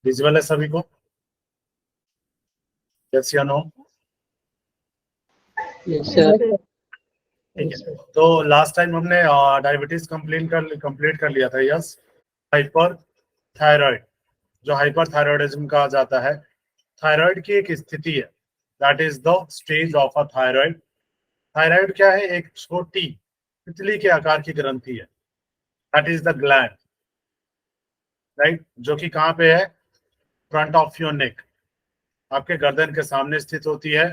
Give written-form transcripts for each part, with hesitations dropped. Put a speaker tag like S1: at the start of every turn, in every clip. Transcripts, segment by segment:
S1: Visual है सभी को? यस या नो?
S2: Yes sir.
S1: ठीक है, तो लास्ट टाइम हमने डायबिटीज कंप्लीट कर लिया था। यस, हाइपर थायराइड, जो हाइपर थायराइडिज्म कहा जाता है, थायराइड की एक स्थिति है, that is the stage of a thyroid. Thyroid क्या है? एक छोटी तितली के आकार की ग्रंथि है, that is the gland, right, जो कि कहाँ पे है? फ्रंट ऑफ योर नेक, आपके गर्दन के सामने स्थित होती है।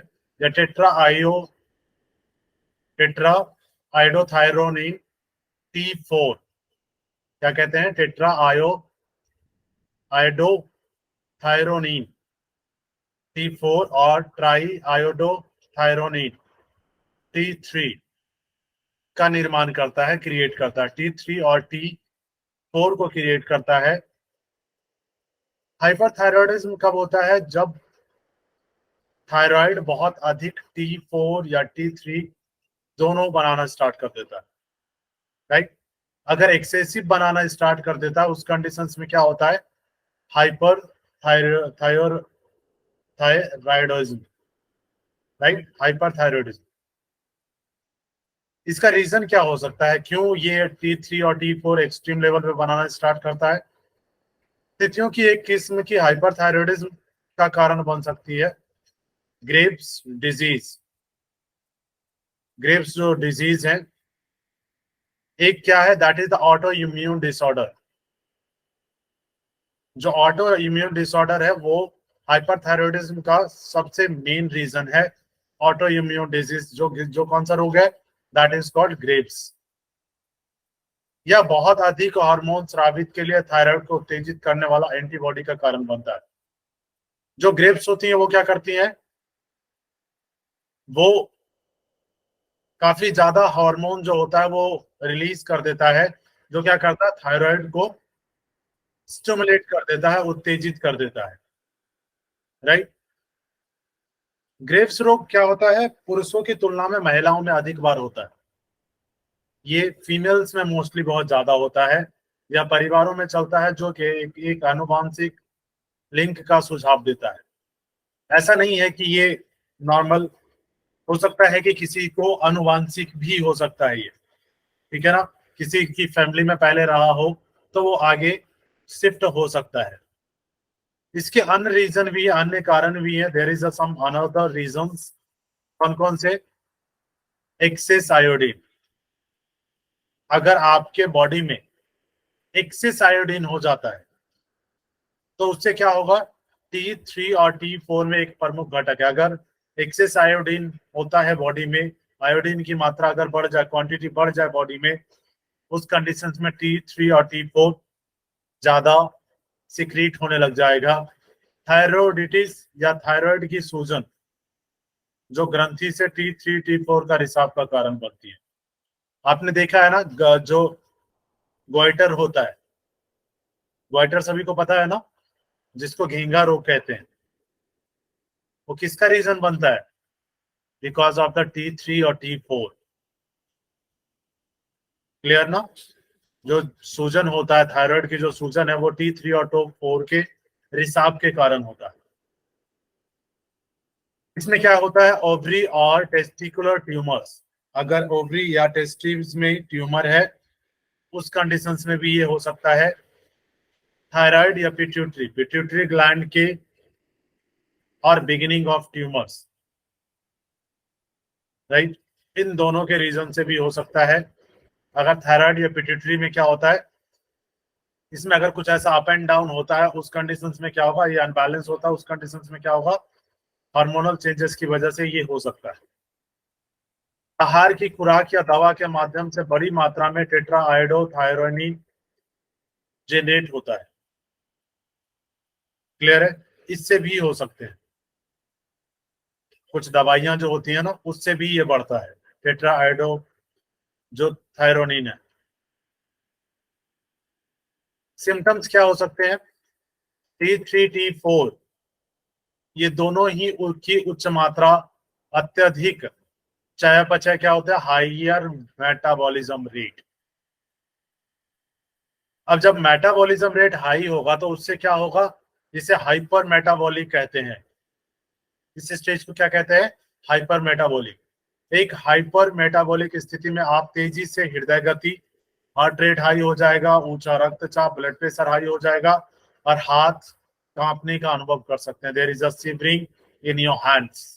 S1: या टेट्रा आयोडोथायरोनिन T4, क्या कहते हैं? टेट्रा आयोडोथायरोनिन T4 और ट्राई आयोडोथायरोनिन T3 का निर्माण करता है, क्रिएट करता है। T3 और T4 को क्रिएट करता है। हाइपरथायरॉयडिज्म कब होता है? जब थायराइड बहुत अधिक T4 या T3 दोनों बनाना स्टार्ट कर देता है, राइट। अगर एक्सेसिव बनाना स्टार्ट कर देता है, उस कंडीशंस में क्या होता है? Hyper thyroidism, right, hyperthyroidism. इसका रीजन क्या हो सकता है? क्यों ये T3 और T4 एक्सट्रीम लेवल पे बनाना स्टार्ट करता है? स्थितियों की एक किस्म की हाइपरथायरॉयडिज्म का कारण बन सकती है ग्रेव्स डिजीज। ग्रेव्स जो डिजीज है, एक क्या है? That is the auto immune disorder. जो ऑटो इम्यून डिसऑर्डर है वो हाइपरथायरॉयडिज्म का सबसे मेन रीजन है। ऑटो इम्यून डिजीज जो कौन सा रोग है? That is called Graves. यह बहुत अधिक हार्मोन स्रावित के लिए थायराइड को उत्तेजित करने वाला एंटीबॉडी का कारण बनता है। जो ग्रेव्स होती हैं वो क्या करती हैं? वो काफी ज्यादा हार्मोन जो होता है वो रिलीज कर देता है, जो क्या करता है? थायराइड को स्टिमुलेट कर देता है, उत्तेजित कर देता है, राइट। ग्रेव्स रोग क्या होता है? पुरुषों की तुलना में महिलाओं में अधिक बार होता है। ये फीमेल्स में मोस्टली बहुत ज्यादा होता है, या परिवारों में चलता है, जो कि एक आनुवंशिक लिंक का सुझाव देता है। ऐसा नहीं है कि ये नॉर्मल, हो सकता है कि किसी को अनुवांशिक भी हो सकता है ये, ठीक है ना। किसी की फैमिली में पहले रहा हो तो वो आगे शिफ्ट हो सकता है। इसके अन्य रीजन भी है, अन्य कारण भी है। There is some another reasons. कौन कौन से? Excess iodine. अगर आपके बॉडी में एक्सेस आयोडीन हो जाता है तो उससे क्या होगा? T3 और T4 में एक प्रमुख घटक है। अगर एक्सेस आयोडीन होता है बॉडी में, आयोडीन की मात्रा अगर बढ़ जाए, क्वांटिटी बढ़ जाए बॉडी में, उस कंडीशंस में T3 और T4 ज्यादा सिक्रीट होने लग जाएगा। थायरोइडिटिस या थायराइड की सूजन, जो ग्रंथि से T3 T4 का रिसाव का कारण बनती है। आपने देखा है ना, जो ग्वाइटर होता है, ग्वाइटर सभी को पता है ना, जिसको घेंगा रोग कहते हैं, वो किसका रीजन बनता है? बिकॉज ऑफ द T3 और T4। क्लियर ना? जो सूजन होता है, थायराइड की जो सूजन है, वो T3 और T4 के रिसाव के कारण होता है। इसमें क्या होता है? ओवरी और टेस्टिकुलर ट्यूमर्स। अगर ओवरी या टेस्टिस में ट्यूमर है, उस कंडीशंस में भी ये हो सकता है। थायराइड या पिट्यूटरी ग्लैंड के और बिगिनिंग ऑफ ट्यूमर्स, राइट, इन दोनों के रीजन से भी हो सकता है। अगर थायराइड या पिट्यूटरी में क्या होता है, इसमें अगर कुछ ऐसा अप एंड डाउन होता है, उस कंडीशंस में क्या होगा? ये अनबैलेंस होता है, उस कंडीशंस में क्या होगा? हार्मोनल चेंजेस की वजह से ये हो सकता है। आहार की खुराक या दवा के माध्यम से बड़ी मात्रा में टेट्रा आयोडोथायरोनिन जनरेट होता है। क्लियर है? इससे भी हो सकते हैं। कुछ दवाइयां जो होती है ना, उससे भी ये बढ़ता है, टेट्रा आयोडो जो थायरोनिन है। सिम्टम्स क्या हो सकते हैं? T3 T4 ये दोनों ही की उच्च मात्रा, अत्यधिक चयापचय, क्या होता है? Higher metabolism rate. अब जब मेटाबॉलिज्म रेट हाई होगा तो उससे क्या होगा? जिसे हाइपर मेटाबॉलिक कहते हैं। इस स्टेज को क्या कहते हैं? Hyper metabolic. एक हाइपर मेटाबॉलिक स्थिति में आप तेजी से हृदय गति, हार्ट रेट हाई हो जाएगा, ऊंचा रक्तचाप, ब्लड प्रेशर हाई हो जाएगा और हाथ कांपने का अनुभव कर सकते हैं। There is a shivering in your hands.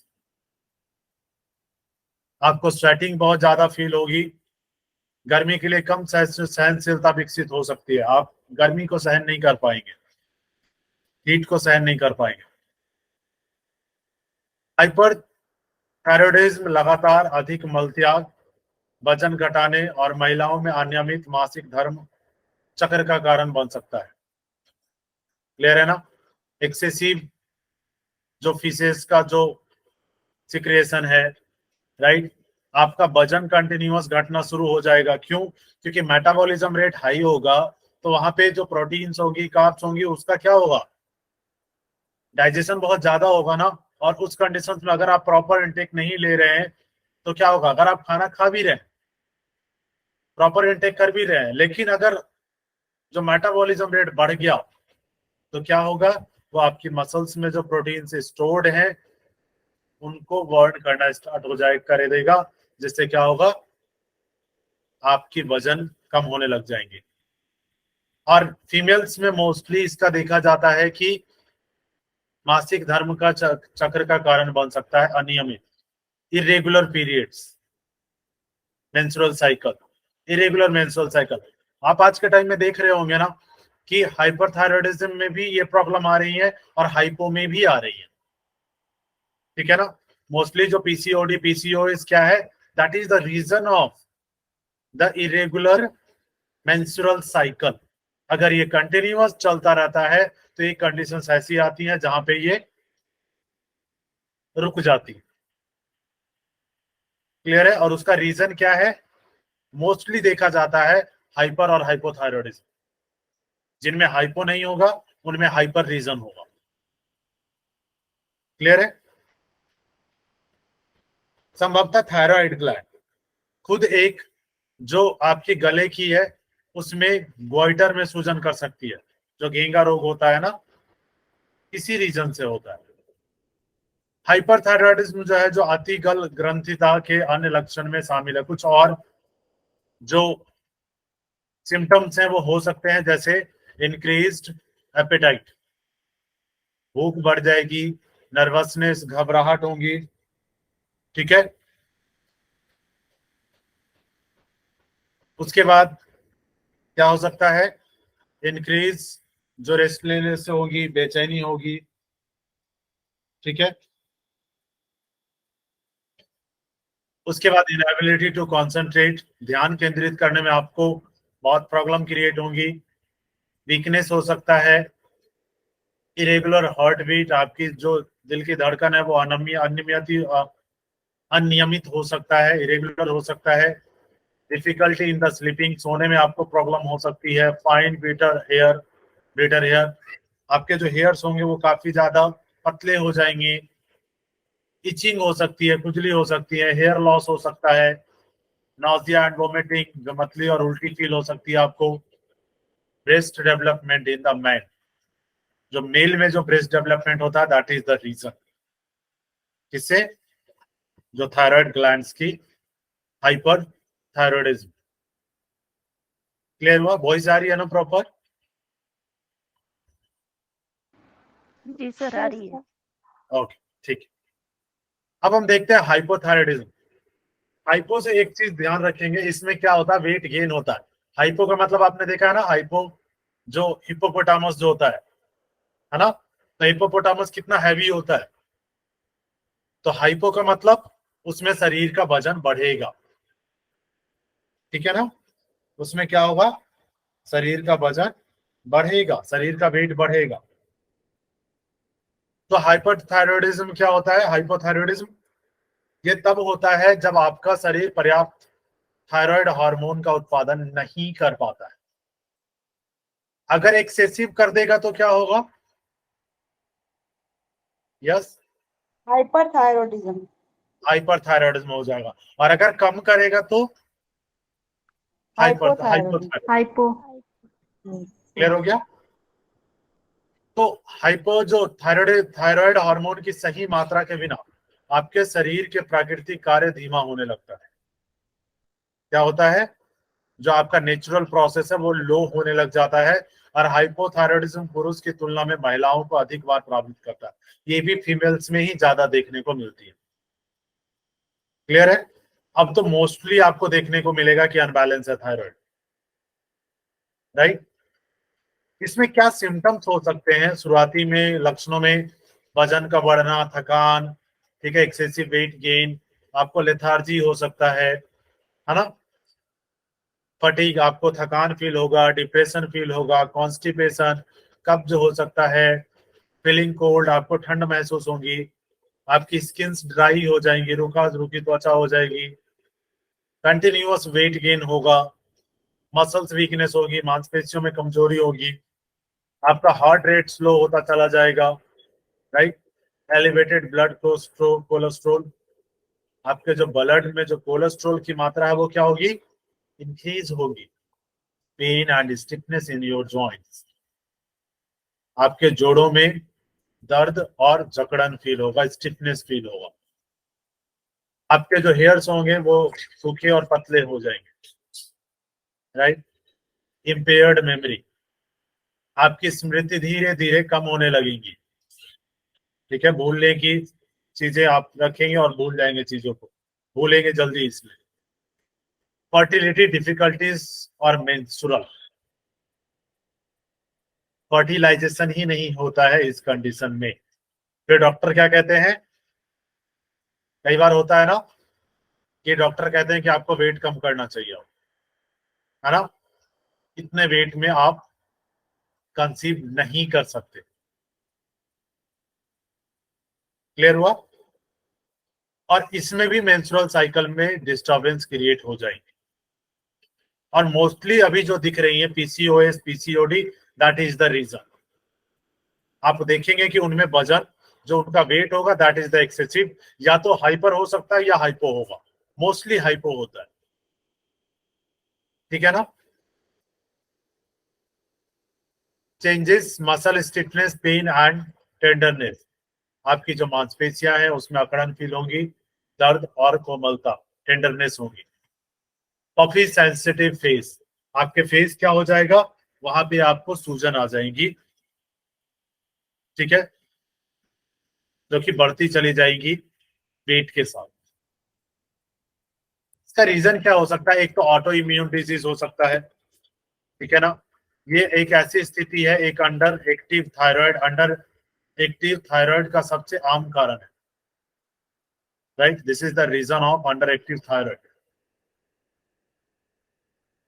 S1: आपको स्वेटिंग बहुत ज्यादा फील होगी। गर्मी के लिए कम सहनशीलता विकसित हो सकती है। आप गर्मी को सहन नहीं कर पाएंगे, हीट को सहन नहीं कर पाएंगे। हाइपर थायराइडिज्म लगातार अधिक मलत्याग, वजन घटाने और महिलाओं में अनियमित मासिक धर्म चक्र का कारण बन सकता है। क्लियर है ना? एक्सेसिव जो फीसेस का जो सिक्रेशन है, राइट, आपका वजन कंटिन्यूअस घटना शुरू हो जाएगा। क्यों? क्योंकि मेटाबॉलिज्म रेट हाई होगा, तो वहां पे जो प्रोटीन्स होगी, कार्ब्स होंगी, उसका क्या होगा? डाइजेशन बहुत ज्यादा होगा ना। और उस कंडीशन में अगर आप प्रॉपर इंटेक नहीं ले रहे हैं तो क्या होगा? अगर आप खाना खा भी रहे हैं, प्रॉपर इंटेक कर भी रहे हैं, लेकिन अगर जो मेटाबॉलिज्म रेट बढ़ गया तो क्या होगा? वो आपकी मसल्स में जो प्रोटीन स्टोर्ड हैं उनको बर्न करना स्टार्ट हो जाए कर देगा, जिससे क्या होगा? आपकी वजन कम होने लग जाएंगे। और फीमेल्स में मोस्टली इसका देखा जाता है कि मासिक धर्म का चक्र का कारण बन सकता है अनियमित, irregular periods, menstrual cycle, irregular menstrual cycle. आप आज के टाइम में देख रहे होंगे ना कि हाइपरथायराइडिज्म में भी ये प्रॉब्लम आ रही है और हाइपो में भी आ रही है। ठीक है ना? मोस्टली जो पीसीओडी पीसीओएस क्या है? That is the reason of the irregular menstrual cycle. अगर ये कंटिन्यूअस चलता रहता है तो ये कंडीशंस ऐसी आती हैं जहां पे ये रुक जाती है। क्लियर है? और उसका रीजन क्या है? मोस्टली देखा जाता है हाइपर और हाइपोथायरॉयडिज्म। जिनमें हाइपो नहीं होगा उनमें हाइपर रीजन होगा। क्लियर है? संभवतः थायराइड ग्लैंड खुद एक जो आपके गले की है उसमें ग्वाइटर में सूजन कर सकती है, जो घेंगा रोग होता है ना, इसी रीजन से होता है। हाइपरथायरॉयडिज्म जो है, जो अतिगल ग्रंथिता के अन्य लक्षण में शामिल है। कुछ और जो सिम्टम्स हैं वो हो सकते हैं, जैसे इंक्रीज्ड एपेटाइट, भूख बढ़ जाएगी, नर्वसनेस, घबराहट होंगी। ठीक है? उसके बाद क्या हो सकता है? इंक्रीज जो रेस्टलेसनेस होगी, बेचैनी होगी। ठीक है? उसके बाद इनएबिलिटी टू कंसंट्रेट, ध्यान केंद्रित करने में आपको बहुत प्रॉब्लम क्रिएट होंगी। वीकनेस हो सकता है। इरेगुलर हार्ट बीट, आपकी जो दिल की धड़कन है वो अनियमित हो सकता है, इरेगुलर हो सकता है। डिफिकल्टी इन द स्लीपिंग, सोने में आपको प्रॉब्लम हो सकती है। फाइन ब्रिटर हेयर, आपके जो हेयर्स होंगे वो काफी ज्यादा पतले हो जाएंगे। इचिंग हो सकती है, खुजली हो सकती है, हेयर लॉस हो सकता है, नाउजिया एंड वोमिटिंग, मतली और उल्टी फील हो सकती है आपको। Breast development in the man, जो मेल में जो ब्रेस्ट डेवलपमेंट होता है, दैट इज द रीजन। किससे? जो थायराइड ग्लैंड्स की हाइपर थायराइडिज्म। क्लियर हुआ? वॉइस आ रही है ना प्रॉपर?
S2: जी सर, आ रही है।
S1: ओके, ठीक है। अब हम देखते हैं हाइपोथायराइडिज्म। हाइपो से एक चीज ध्यान रखेंगे, इसमें क्या होता है? वेट गेन होता है। हाइपो का मतलब आपने देखा है ना, हाइपो जो हिप्पोपोटामस जो होता है ना, तो हिप्पोपोटामस कितना हैवी होता है। तो हाइपो का मतलब उसमें शरीर का वजन बढ़ेगा। ठीक है ना? उसमें क्या होगा? शरीर का वजन बढ़ेगा, शरीर का वेट बढ़ेगा। तो हाइपरथायरॉयडिज्म क्या होता है? हाइपोथायरॉयडिज्म ये तब होता है जब आपका शरीर पर्याप्त थायराइड हार्मोन का उत्पादन नहीं कर पाता है। अगर एक्सेसिव कर देगा तो क्या होगा? Yes,
S3: hyperthyroidism.
S1: हाइपरथायरॉयडिज्म हो जाएगा। और अगर कम करेगा तो
S3: हाइपोथायरॉयडिज्म।
S1: हाइपोथायरॉयडिज्म।
S2: हाइपो।
S1: क्लियर हो गया? तो थायराइड हार्मोन की सही मात्रा के बिना आपके शरीर के प्राकृतिक कार्य धीमा होने लगता है। क्या होता है, जो आपका नेचुरल प्रोसेस है वो लो होने लग जाता है, और हाइपोथायराइडिज्म पुरुष की तुलना में महिलाओं को अधिक बार प्रभावित करता है। ये भी फीमेल्स में ही ज्यादा देखने को मिलती है। क्लियर है? अब तो मोस्टली आपको देखने को मिलेगा कि अनबैलेंस है थायराइड, राइट। इसमें क्या सिम्टम्स हो सकते हैं? शुरुआती में लक्षणों में वजन का बढ़ना, थकान, ठीक है, एक्सेसिव वेट गेन, आपको लेथार्जी हो सकता है ना, फटीग, आपको थकान फील होगा, डिप्रेशन फील होगा, कॉन्स्टिपेशन, कब्ज हो सकता है, फीलिंग कोल्ड, आपको ठंड महसूस होगी, आपकी स्किन ड्राई हो जाएंगी, रुखा रुखी त्वचा हो जाएगी, कंटिन्यूअस वेट गेन होगा, मसल्स वीकनेस होगी, मांसपेशियों में कमजोरी होगी, आपका हार्ट रेट स्लो होता चला जाएगा, राइट। एलिवेटेड ब्लड कोलेस्ट्रोल, आपके जो ब्लड में जो कोलेस्ट्रोल की मात्रा है वो क्या होगी? इंक्रीज होगी। Pain and stiffness in your joints, आपके जोड़ों में दर्द और जकड़न फील होगा, स्टिफनेस फील होगा। आपके जो हेयर्स होंगे वो सूखे और पतले हो जाएंगे, राइट। इम्पेयर्ड मेमोरी, आपकी स्मृति धीरे धीरे कम होने लगेगी, ठीक है। भूलने की चीजें आप रखेंगे और भूल जाएंगे, चीजों को भूलेंगे जल्दी, इसलिए। फर्टिलिटी डिफिकल्टीज और मेंस्ट्रुअल, फर्टिलाइजेशन ही नहीं होता है इस कंडीशन में। फिर डॉक्टर क्या कहते हैं? कई बार होता है ना कि डॉक्टर कहते हैं कि आपको वेट कम करना चाहिए, है ना, इतने वेट में आप कंसीव नहीं कर सकते। क्लियर हुआ? और इसमें भी मेंस्ट्रुअल साइकिल में डिस्टरबेंस क्रिएट हो जाएंगे, और मोस्टली अभी जो दिख रही है PCOS, PCOD, that is the reason. आप देखेंगे कि उनमें वजन, जो उनका वेट होगा, दैट इज द एक्सेसिव, या तो हाइपर हो सकता है या हाइपो होगा, मोस्टली हाइपो होता है, ठीक है ना। Changes, muscle stiffness, pain and tenderness, आपकी जो मांसपेशियां हैं उसमें अकड़न फील होगी, दर्द और कोमलता, टेंडरनेस होगी। पफी सेंसिटिव फेस, आपके फेस क्या हो जाएगा? वहां पे आपको सूजन आ जाएगी, ठीक है, जो कि बढ़ती चली जाएगी वेट के साथ। इसका रीजन क्या हो सकता है? एक तो ऑटो इम्यून डिजीज हो सकता है, ठीक है ना। ये एक ऐसी स्थिति है, एक अंडर एक्टिव थायराइड का सबसे आम कारण है, right. This is the reason of underactive thyroid.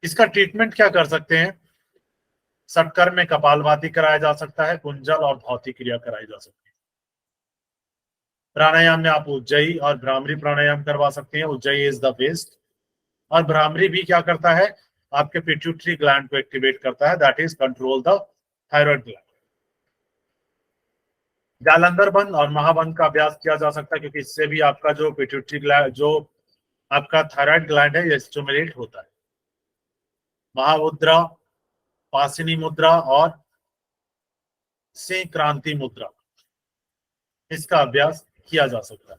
S1: इसका ट्रीटमेंट क्या कर सकते हैं? सटकर में कपालभाति कराया जा सकता है, कुंजल और भौतिक क्रिया कराई जा सकती है। प्राणायाम में आप उज्जयी और भ्रामरी प्राणायाम करवा सकते हैं। उज्जयी इज द बेस्ट, और भ्रामरी भी क्या करता है? आपके पिट्यूटरी ग्लैंड को एक्टिवेट करता है, that is control the thyroid gland. Jalandhar बंद और महाबंद का अभ्यास किया जा सकता है, क्योंकि इससे भी आपका जो पिट्यूटरी ग्लैंड, जो आपका थायराइड ग्लैंड है, ये स्टिमुलेट होता है। महामुद्रा, पासिनी मुद्रा और सिंह क्रांति मुद्रा, इसका अभ्यास किया जा सकता है।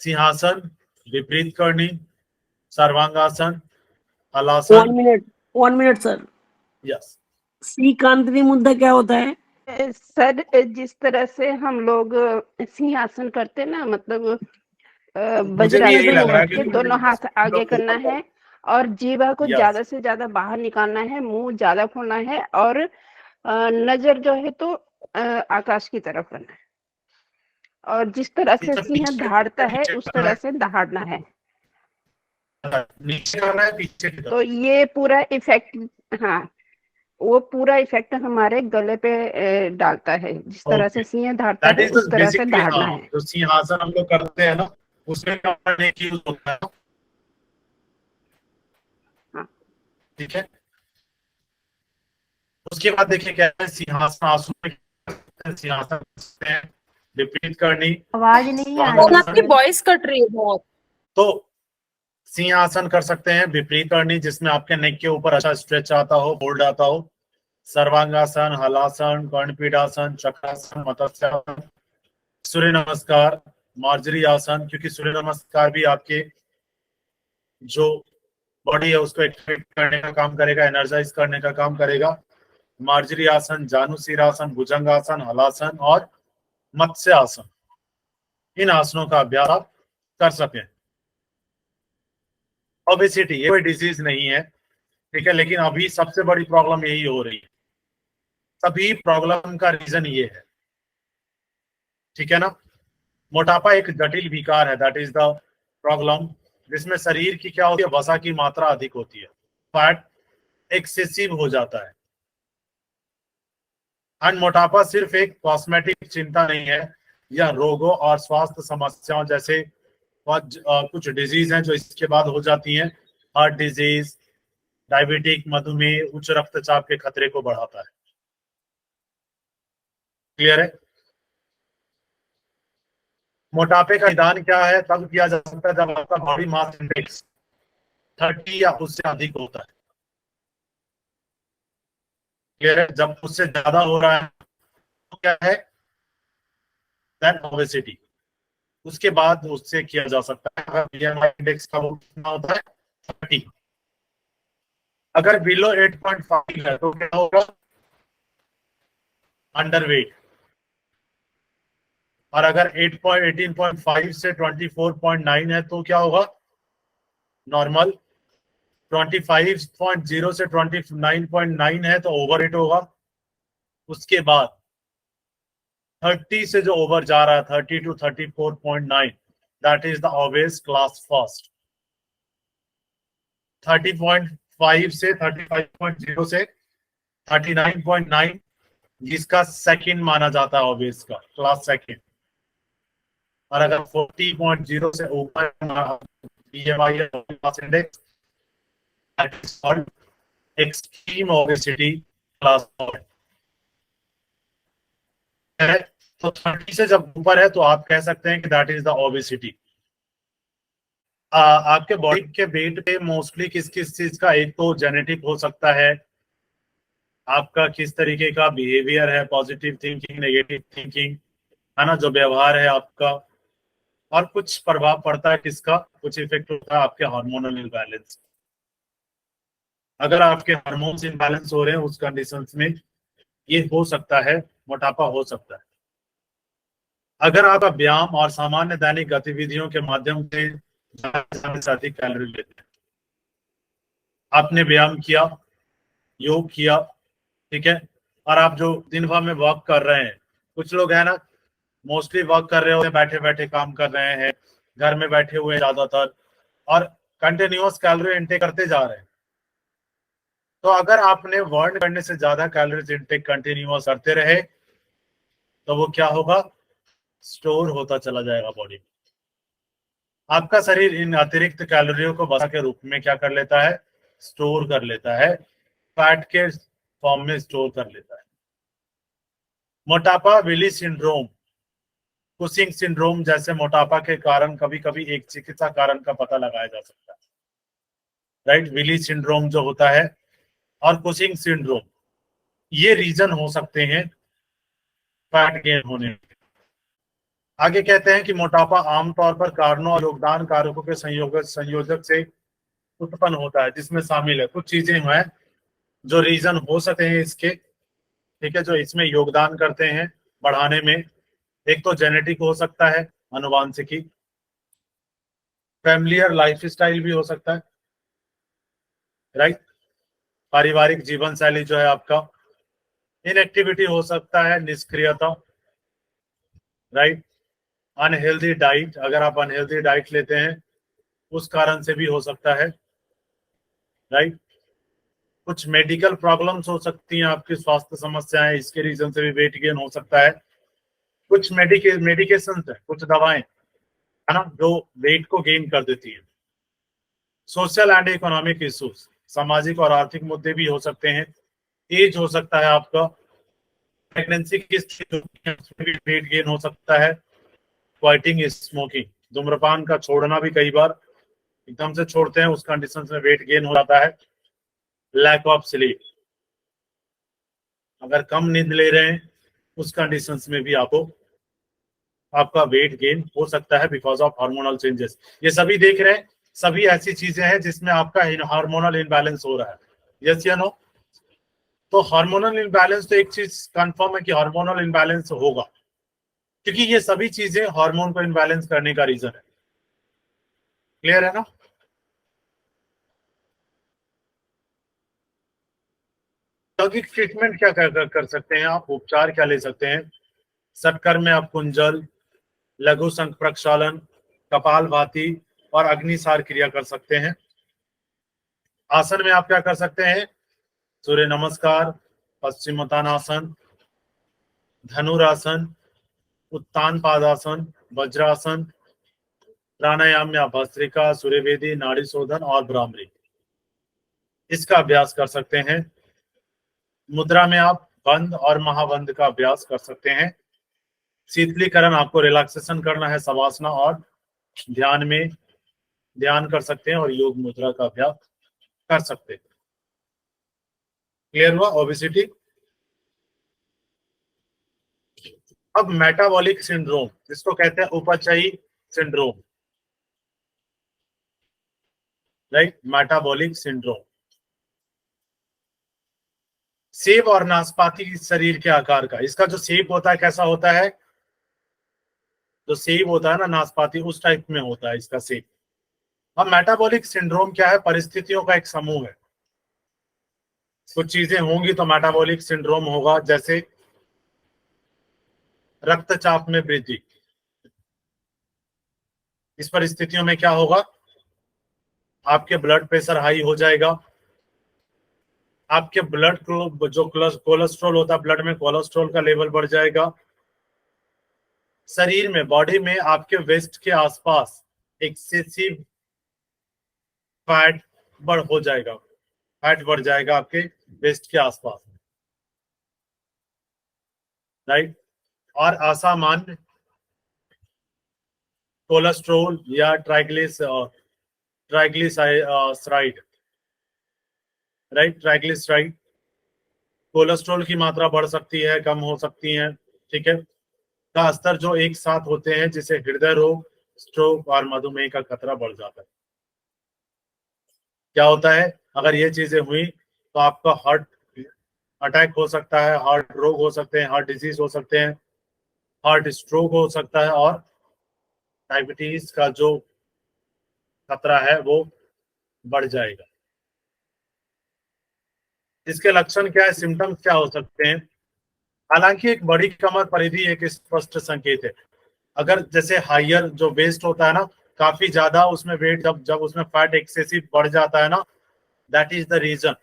S1: सिंहासन, विपरीत करनी, सर्वांगासन, हलासन।
S4: 1 मिनट सर।
S1: यस।
S4: श्रीकांतनी मुद्रा क्या होता है?
S2: सर, जिस तरह से हम लोग सिंहासन करते हैं ना, मतलब
S1: मुझे भी यही
S2: वज्रासन
S1: लग रहा है
S2: करके
S1: कि
S2: दोनों हाथ आगे करना है, और जीवा को
S1: Yes.
S2: ज्यादा से ज्यादा बाहर निकालना है, मुंह ज्यादा खोलना है, और नजर जो है तो आकाश की तरफ करना है, और जिस तरह से सिंह दहाड़ता है उस तरह से दहाड़ना है।
S1: नीचे करना है, पीछे की तरफ।
S2: तो ये पूरा इफेक्ट, हाँ, वो पूरा इफेक्ट हमारे गले पे डालता है। जिस तरह से सिंह दहाड़ता
S1: दैट
S2: है
S1: इज
S2: उस तरह से
S1: बेसिकली,
S2: दहाड़ना
S1: हाँ,
S2: है।
S1: जो सिंहासन हम लोग करते हैं ना, उसमें कमर एक यूज होता है,
S2: हाँ।
S1: ठीक है। उसके बाद देखिए क्या है, सिंहासन आसन में सिंहासन करते हैं, विपरीत करनी,
S3: आवाज नहीं आ
S1: स्वांगासन।
S3: रही
S5: आपकी वॉइस कट रही है बहुत।
S1: तो सिंहासन कर सकते हैं, विपरीत करनी, जिसमें आपके नेक के ऊपर अच्छा स्ट्रेच आता हो, होल्ड आता हो, सर्वांगासन, हलासन, कर्णपीठासन, चक्रासन, मत्स्यासन, सूर्य नमस्कार, मार्जरी आसन, क्योंकि सूर्य नमस्कार भी आपके जो बॉडी है उसको एक्टिवेट करने का काम करेगा, एनर्जाइज करने का काम करेगा। मार्जरी आसन, जानुशीरासन, भुजंगासन, हलासन और मत्स्य आसन, इन आसनों का अभ्यास आप कर सकें। ओबेसिटी ये कोई डिजीज नहीं है, ठीक है, लेकिन अभी सबसे बड़ी प्रॉब्लम यही हो रही है। सभी प्रॉब्लम का रीजन ये है, ठीक है ना। मोटापा एक जटिल विकार है, दैट इज द प्रॉब्लम, जिसमें शरीर की क्या होती है, वसा की मात्रा अधिक होती है, फैट एक्सेसिव हो जाता है। एंड मोटापा सिर्फ एक कॉस्मेटिक चिंता नहीं है, यह रोगों और स्वास्थ्य समस्याओं जैसे कुछ डिजीज हैं जो इसके बाद हो जाती हैं, हार्ट डिजीज, डायबिटिक, मधुमेह, उच्च रक्तचाप के खतरे को बढ़ाता है। क्लियर है। मोटापे का निदान क्या है, तब किया जा सकता है जब आपका बॉडी मास इंडेक्स 30 या उससे अधिक होता है। क्लियर है। जब उससे ज्यादा हो रहा है तो क्या है, दैट ओबेसिटी। उसके बाद उससे किया जा सकता है, बीएमआई इंडेक्स का वो कितना होता है, 30। अगर बिलो 8.5 है तो क्या होगा, अंडरवेट। और अगर 18.5 से 24.9 है तो क्या होगा, नॉर्मल। 25.0 से 29.9 है तो ओवरवेट होगा। उसके बाद 30 से जो ओवर जा रहा है, 30 to 34.9, that is the obese class first. 30.5 से 35.0 से 39.9 जिसका सेकंड माना जाता है ओबेस का, क्लास सेकंड। और अगर 40.0 से ऊपर BMI class index, that is called extreme obesity class 4 है। तो 30 से जब ऊपर है तो आप कह सकते हैं कि दैट इज द ओबेसिटी। आपके बॉडी के वेट पे मोस्टली किस किस चीज का, एक तो जेनेटिक हो सकता है, आपका किस तरीके का बिहेवियर है, पॉजिटिव थिंकिंग, नेगेटिव थिंकिंग, है ना, जो व्यवहार है आपका, और कुछ प्रभाव पड़ता है किसका, कुछ इफेक्ट होता है आपके हार्मोनल इम्बैलेंस। अगर आपके हार्मोन्स इम्बैलेंस हो रहे हैं उस कंडीशंस में ये हो सकता है, मोटापा हो सकता है। अगर आप व्यायाम और सामान्य दैनिक गतिविधियों के माध्यम से अधिक कैलोरी लेते हैं, आपने व्यायाम किया, योग किया, ठीक है, और आप जो दिन भर में वर्क कर रहे हैं, कुछ लोग है ना मोस्टली वर्क कर रहे होते हैं, बैठे बैठे काम कर रहे हैं, घर में बैठे हुए ज्यादातर, और कंटिन्यूअस कैलोरी इंटेक करते जा रहे हैं। तो अगर आपने वर्न करने से ज्यादा कैलोरीज इंटेक कंटिन्यूअस करते रहे तो वो क्या होगा, स्टोर होता चला जाएगा बॉडी में। आपका शरीर इन अतिरिक्त कैलोरियों को वसा के रूप में क्या कर लेता है, स्टोर कर लेता है, फैट के फॉर्म में स्टोर कर लेता है। मोटापा, विली सिंड्रोम, कुशिंग सिंड्रोम जैसे मोटापा के कारण कभी कभी एक चिकित्सा कारण का पता लगाया जा सकता है, राइट। विली सिंड्रोम जो होता है और कुशिंग सिंड्रोम, ये रीजन हो सकते हैं फैट गेन होने के। आगे कहते हैं कि मोटापा आमतौर पर कारणों और योगदान कारकों के संयोजक से उत्पन्न होता है, जिसमें शामिल है कुछ चीजें हैं जो रीजन हो सकते हैं इसके, ठीक है, जो इसमें योगदान करते हैं बढ़ाने में। एक तो जेनेटिक हो सकता है, अनुवांशिकी, फैमिलियर लाइफस्टाइल भी हो सकता है, राइट, पारिवारिक जीवन शैली जो है आपका, इनएक्टिविटी हो सकता है, निष्क्रियता, राइट, अनहेल्दी डाइट, अगर आप अनहेल्दी डाइट लेते हैं उस कारण से भी हो सकता है, राइट। कुछ मेडिकल प्रॉब्लम्स हो सकती हैं, आपकी स्वास्थ्य समस्याएं, इसके रीजन से भी वेट गेन हो सकता है। कुछ मेडिकेशन है, कुछ दवाएं है ना जो वेट को गेन कर देती है। सोशल एंड इकोनॉमिक इश्यूज, सामाजिक और आर्थिक मुद्दे भी हो सकते हैं। एज हो सकता है आपका, प्रेगनेंसी की स्थिति में वेट गेन हो सकता है। क्वाइटिंग स्मोकिंग, धूम्रपान का छोड़ना भी कई बार एकदम से छोड़ते हैं, उस कंडीशन में वेट गेन हो जाता है। लैक ऑफ स्लीप, अगर कम नींद ले रहे हैं उस कंडीशंस में भी आपका वेट गेन हो सकता है बिकॉज ऑफ हार्मोनल चेंजेस। ये सभी देख रहे हैं, सभी ऐसी चीजें हैं जिसमें आपका हार्मोनल इनबैलेंस हो रहा है। यस या नो? तो हार्मोनल इनबैलेंस, तो एक चीज कंफर्म है कि हार्मोनल इनबैलेंस होगा, क्योंकि ये सभी चीजें हार्मोन को इनबैलेंस करने का रीजन है। क्लियर है ना? यौगिक ट्रीटमेंट क्या कर सकते हैं आप, उपचार क्या ले सकते हैं? सटकर में आप कुंजल, लघु शंख प्रक्षालन, कपालभाति और अग्निसार क्रिया कर सकते हैं। आसन में आप क्या कर सकते हैं? सूर्य नमस्कार, पश्चिमोत्तानासन, धनुरासन, उत्तान पादासन, वज्रासन। प्राणायाम में आप भस्त्रिका, सूर्यवेदी, नाड़ी शोधन और भ्रामरी, इसका अभ्यास कर सकते हैं। मुद्रा में आप बंद और महाबंद का अभ्यास कर सकते हैं। शीतलीकरण, आपको रिलैक्सेशन करना है, शवासना और ध्यान में ध्यान कर सकते हैं और योग मुद्रा का अभ्यास कर सकते हैं। क्लियर हुआ? ओबेसिटी। अब मेटाबॉलिक सिंड्रोम, जिसको कहते हैं उपचयी सिंड्रोम, राइट? Metabolic syndrome. सेब और नाशपाती शरीर के आकार का, इसका जो सेब होता है कैसा होता है? जो सेब होता है ना नाशपाती, उस टाइप में होता है इसका सेब। अब मेटाबॉलिक सिंड्रोम क्या है? परिस्थितियों का एक समूह है। कुछ चीजें होंगी तो मेटाबॉलिक सिंड्रोम होगा, जैसे रक्तचाप में वृद्धि। इस परिस्थितियों में क्या होगा? आपके ब्लड प्रेशर हाई हो जाएगा, आपके ब्लड जो कोलेस्ट्रॉल होता है ब्लड में, कोलेस्ट्रॉल का लेवल बढ़ जाएगा। शरीर में, बॉडी में आपके वेस्ट के आसपास एक्सेसिव फैट हो जाएगा, फैट बढ़ जाएगा आपके वेस्ट के आसपास, राइट? और असामान्य कोलेस्ट्रॉल या ट्राइग्लिसराइड, राइट? ट्राइग्लिसराइड, कोलेस्ट्रॉल की मात्रा बढ़ सकती है, कम हो सकती है, ठीक है, का स्तर जो एक साथ होते हैं, जिसे हृदय रोग, स्ट्रोक और मधुमेह का खतरा बढ़ जाता है। क्या होता है? अगर ये चीजें हुई तो आपका हार्ट अटैक हो सकता है, हार्ट रोग हो सकते हैं, हार्ट डिजीज हो सकते हैं, हार्ट स्ट्रोक हो सकता है, और डायबिटीज का जो खतरा है वो बढ़ जाएगा। इसके लक्षण क्या है, सिम्टम्स क्या हो सकते हैं? हालांकि एक बड़ी कमर परिधि एक स्पष्ट संकेत है। अगर जैसे हाइयर जो वेस्ट होता है ना, काफी ज्यादा उसमें वेट, जब उसमें फैट एक्सेसिव बढ़ जाता है ना, that is the reason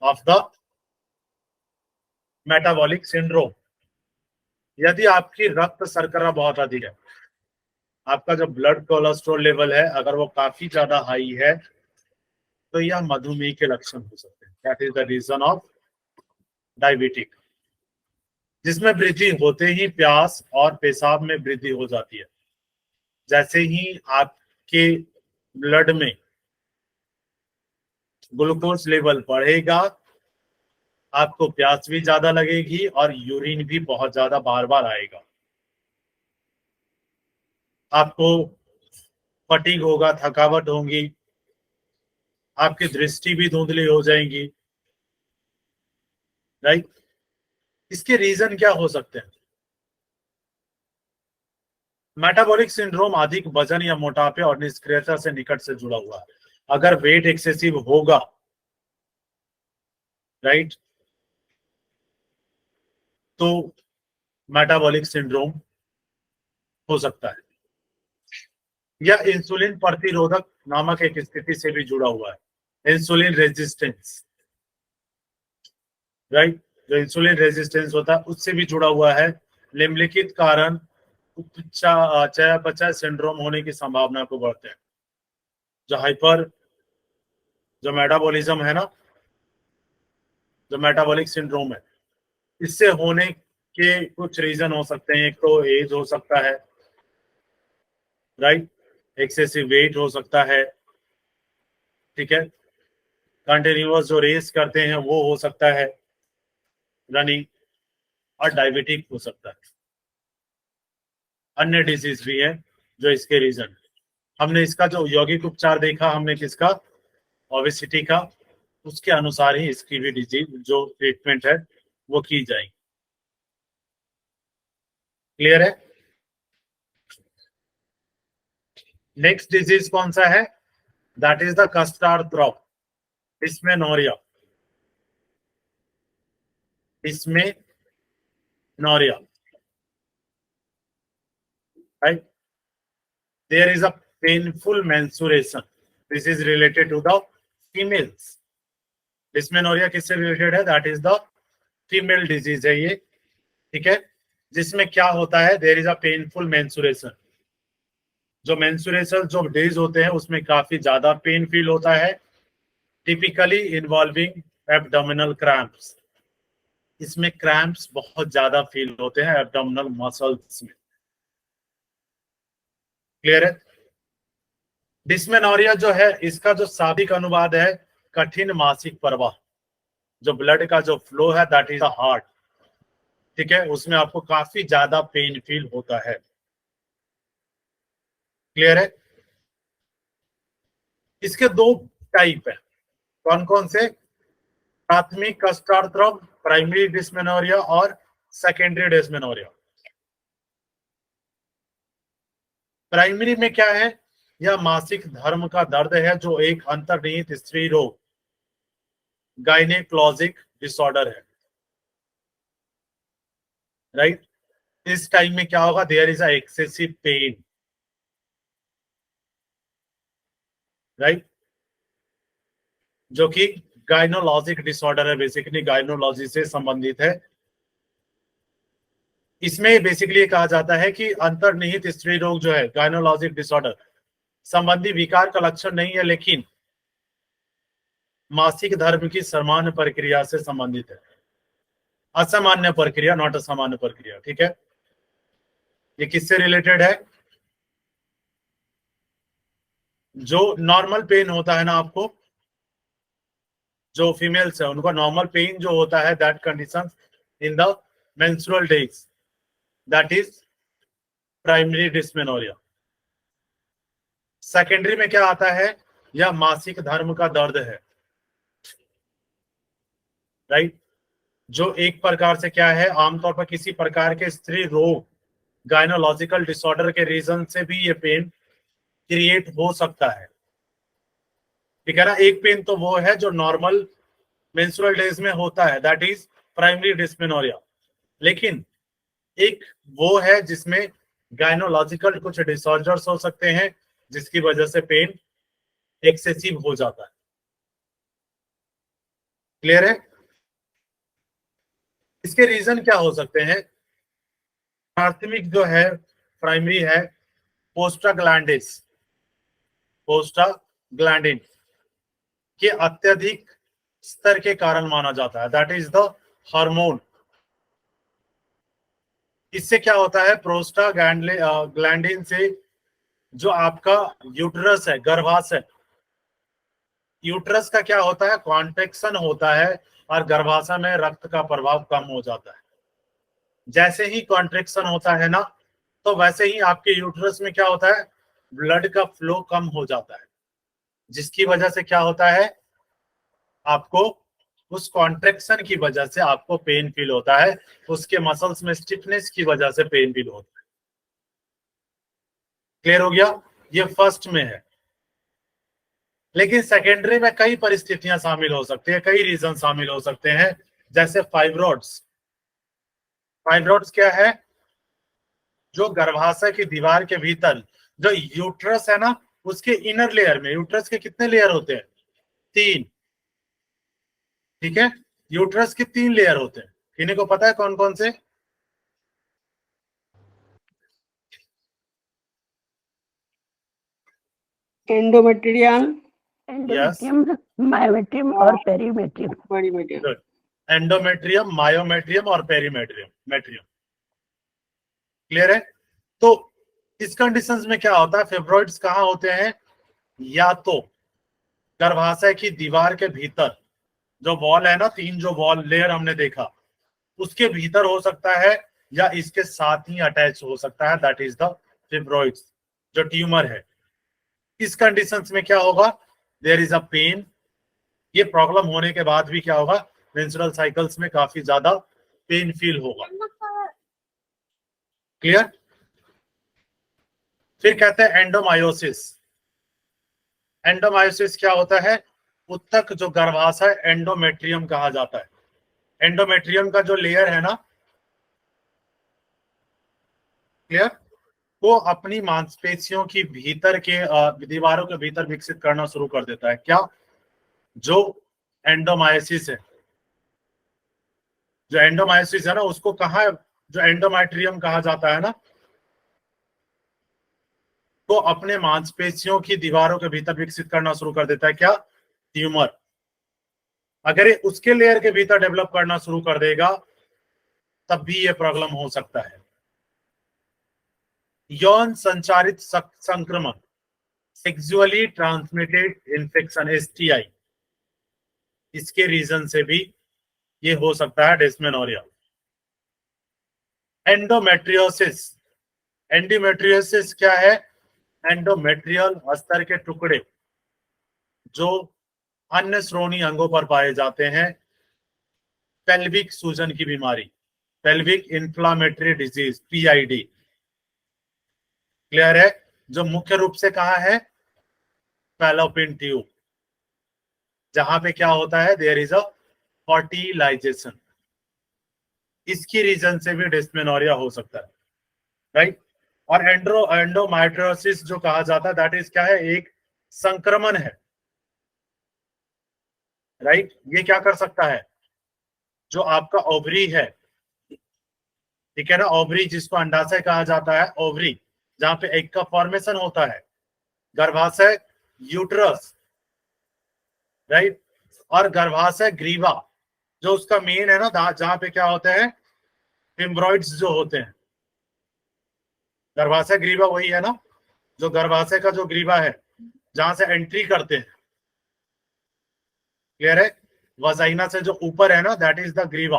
S1: of the metabolic syndrome. यदि आपकी रक्त शर्करा बहुत अधिक है, आपका जो ब्लड कोलेस्ट्रॉल लेवल है अगर वो काफी ज्यादा हाई है, तो यह मधुमेह के लक्षण हो सकते हैं। That is the reason of diabetic, जिसमें वृद्धि होते ही प्यास और पेशाब में वृद्धि हो जाती है। जैसे ही आपके ब्लड में ग्लूकोज लेवल बढ़ेगा, आपको प्यास भी ज्यादा लगेगी और यूरिन भी बहुत ज्यादा बार बार आएगा। आपको फटीग होगा, थकावट होगी, आपकी दृष्टि भी धुंधली हो जाएगी, राइट? इसके रीजन क्या हो सकते हैं? मेटाबॉलिक सिंड्रोम अधिक वजन या मोटापे और निष्क्रियता से निकट से जुड़ा हुआ है। अगर वेट एक्सेसिव होगा, राइट, तो मेटाबॉलिक सिंड्रोम हो सकता है। यह इंसुलिन प्रतिरोधक नामक एक स्थिति से भी जुड़ा हुआ है, इंसुलिन रेजिस्टेंस, राइट? जो इंसुलिन रेजिस्टेंस होता है उससे भी जुड़ा हुआ है। निम्नलिखित कारण चयापचय सिंड्रोम होने की संभावना को बढ़ते हैं। जो मेटाबॉलिज्म है ना, जो मेटाबॉलिक सिंड्रोम है, इससे होने के कुछ रीजन हो सकते हैं। एक तो एज हो सकता है, राइट? एक्सेसिव वेट हो सकता है, ठीक है, कंटिन्यूअस जो रेस करते हैं वो हो सकता है, रनिंग और डायबिटिक हो सकता है। अन्य डिजीज भी है जो इसके रीजन। हमने इसका जो यौगिक उपचार देखा हमने किसका, ओबेसिटी का, उसके अनुसार ही इसकी भी डिजीज जो ट्रीटमेंट है वो की जाएगी। क्लियर है? नेक्स्ट डिजीज कौन सा है? दैट इज द कस्टार्थ dysmenorrhoea. Dysmenorrhoea, right? There is a painful menstruation. This is related to the females. Dysmenorrhea किससे रिलेटेड है? That is the female disease है ये, ठीक है, जिसमें क्या होता है, there is a painful menstruation. जो मेंस्ट्रुएशन जो डेज होते हैं उसमें काफी ज्यादा पेन फील होता है, टिपिकली इन्वॉल्विंग एब्डोमिनल क्रैम्प्स। इसमें क्रैम्प्स बहुत ज्यादा फील होते हैं एब्डोमिनल मसल्स में। क्लियर है? डिस्मेनोरिया जो है इसका जो शाब्दिक अनुवाद है कठिन मासिक प्रवाह। जो ब्लड का जो फ्लो है दैट इज द हार्ट, ठीक है, उसमें आपको काफी ज्यादा पेन फील होता है। क्लियर है? इसके दो टाइप है, कौन कौन से? प्राथमिक कस्टार्थ, प्राइमरी डिस्मेनोरिया और सेकेंडरी डिस्मेनोरिया। प्राइमरी में क्या है? यह मासिक धर्म का दर्द है जो एक अंतर्निहित स्त्री रोग गायनेकोलॉजिक डिसऑर्डर है, राइट? इस टाइम में क्या होगा? There is a excessive pain, right, जो कि गायनोलॉजिक डिसऑर्डर है, बेसिकली गायनोलॉजी से संबंधित है। इसमें बेसिकली कहा जाता है कि अंतर्निहित स्त्री रोग जो है गायनोलॉजिक डिसऑर्डर संबंधी विकार का लक्षण नहीं है, लेकिन मासिक धर्म की सामान्य प्रक्रिया से संबंधित है। असामान्य प्रक्रिया, नॉट असामान्य प्रक्रिया, ठीक है। ये किससे रिलेटेड है? जो नॉर्मल पेन होता है ना, आपको जो फीमेल्स है उनको नॉर्मल पेन जो होता है, that condition in the menstrual days, that is primary dysmenorrhea. Secondary में क्या आता है? यह मासिक धर्म का दर्द है, राइट, जो एक प्रकार से क्या है, आमतौर पर किसी प्रकार के स्त्री रोग गायनोलॉजिकल डिसऑर्डर के रीजन से भी ये पेन क्रिएट हो सकता है, ठीक है ना। एक पेन तो वो है जो नॉर्मल मेंस्ट्रुअल डेज में होता है, दैट इज प्राइमरी डिस्मेनोरिया, लेकिन एक वो है जिसमें गायनोलॉजिकल कुछ डिसऑर्डर्स हो सकते हैं जिसकी वजह से पेन एक्सेसिव हो जाता है। क्लियर है? इसके रीजन क्या हो सकते हैं? प्राथमिक जो है प्राइमरी है प्रोस्टाग्लैंडिन के अत्यधिक स्तर के कारण माना जाता है, दैट इज द हार्मोन। इससे क्या होता है? प्रोस्टाग्लैंडिन से जो आपका यूट्रस है, गर्भाशय, यूट्रस का क्या होता है? कॉन्ट्रैक्शन होता है और गर्भाशय में रक्त का प्रभाव कम हो जाता है। जैसे ही कॉन्ट्रैक्शन होता है ना, तो वैसे ही आपके यूट्रस में क्या होता है? ब्लड का फ्लो कम हो जाता है, जिसकी वजह से क्या होता है? आपको उस कॉन्ट्रैक्शन की वजह से आपको पेन फील होता है, उसके मसल्स में स्टिफनेस की वजह से पेन फील होता है। क्लियर हो गया? ये फर्स्ट में है, लेकिन सेकेंडरी में कई परिस्थितियां शामिल हो सकती है, कई रीजन शामिल हो सकते हैं, जैसे फाइब्रॉइड्स। फाइब्रॉइड्स क्या है? जो गर्भाशय की दीवार के भीतर जो यूट्रस है ना, उसके इनर लेयर में, यूट्रस के कितने लेयर होते हैं? 3, ठीक है। यूट्रस के 3 लेयर होते हैं, किन्हीं को पता है कौन कौन से?
S4: एंडोमेट्रियम,
S2: एंडोमेट्रियम, मायोमेट्रियम और पेरीमेट्रियम।
S4: पेरीमेट्रियम।
S1: एंडोमेट्रियम, मायोमेट्रियम और पेरीमेट्रियम। क्लियर है? तो इस कंडीशंस में क्या होता है? फेब्रॉइड्स कहाँ होते हैं? या तो गर्भाशय की दीवार के भीतर जो वॉल है ना, 3 जो वॉल लेयर हमने देखा, उसके भीतर हो सकता है या इसके साथ ही अटैच हो सकता है, दैट इज द फिब्रॉइड्स, जो ट्यूमर है। इस कंडीशंस में क्या होगा, देयर इज अ पेन। ये प्रॉब्लम होने के बाद भी क्या होगा, मेंस्ट्रुअल साइकिल्स में काफी ज्यादा पेन फील होगा। क्लियर। फिर कहते हैं एंडोमायोसिस। एंडोमायोसिस क्या होता है, उत्तक जो गर्भाशय एंडोमेट्रियम कहा जाता है। एंडोमेट्रियम का जो लेयर है ना, क्लियर, वो अपनी मांसपेशियों की भीतर के दीवारों के भीतर विकसित करना शुरू कर देता है। क्या, जो एंडोमायोसिस है, जो एंडोमायोसिस है ना, उसको कहा, जो एंडोमेट्रियम कहा जाता है ना, तो अपने मांसपेशियों की दीवारों के भीतर विकसित करना शुरू कर देता है। क्या, ट्यूमर। अगर ये उसके लेयर के भीतर डेवलप करना शुरू कर देगा तब भी ये प्रॉब्लम हो सकता है। यौन संचारित संक्रमण, सेक्सुअली ट्रांसमिटेड इन्फेक्शन, एसटीआई, इसके रीजन से भी ये हो सकता है डिस्मेनोरिया। एंडोमेट्रियोसिस, एंडोमेट्रियोसिस क्या है, एंडोमेट्रियल अस्तर के टुकड़े जो अन्य श्रोणी अंगों पर पाए जाते हैं। पेल्विक सूजन की बीमारी, pelvic inflammatory disease, PID. Clear है। जो मुख्य रूप से कहा है, फैलोपियन ट्यूब, जहां पे क्या होता है, देयर इज अ फर्टिलाइजेशन। इसकी रीजन से भी डिस्मेनोरिया हो सकता है, राइट। और एंडोमेट्रियोसिस जो कहा जाता है, दैट इज क्या है, एक संक्रमण है, राइट। ये क्या कर सकता है, जो आपका ओवरी है, ठीक है ना, ओवरी जिसको अंडाशय कहा जाता है, ओवरी जहां पे एग का फॉर्मेशन होता है, गर्भाशय यूट्रस, राइट, और गर्भाशय ग्रीवा जो उसका मेन है ना, जहां पे क्या होते हैं, फिम्ब्रॉइड्स जो होते हैं। गर्भाशय ग्रीवा वही है ना, जो गर्भाशय का जो ग्रीवा है, जहां से एंट्री करते हैं। क्लियर है। वजाइना से जो ऊपर है ना, दैट इज द ग्रीवा।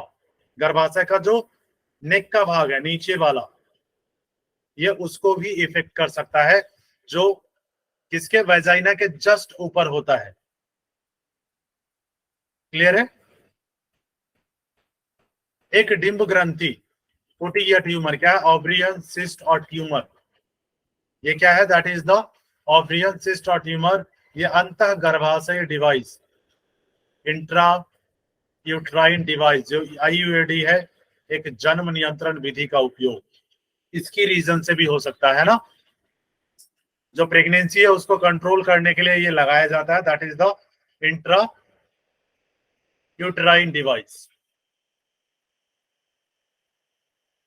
S1: गर्भाशय का जो नेक का भाग है, नीचे वाला, ये उसको भी इफेक्ट कर सकता है, जो किसके, वजाइना के जस्ट ऊपर होता है। क्लियर है। एक डिंब ग्रंथि, छोटी या ट्यूमर, क्या है, ओवरियन सिस्ट और ट्यूमर। ये क्या है, that is the ovarian cyst और ट्यूमर। ये अंतः गर्भाशय डिवाइस, इंट्रा यूट्राइन डिवाइस, जो आईयूएडी है, एक जन्म नियंत्रण विधि का उपयोग इसकी रीजन से भी हो सकता है ना। जो प्रेगनेंसी है उसको कंट्रोल करने के लिए ये लगाया जाता है, that is the intra uterine device.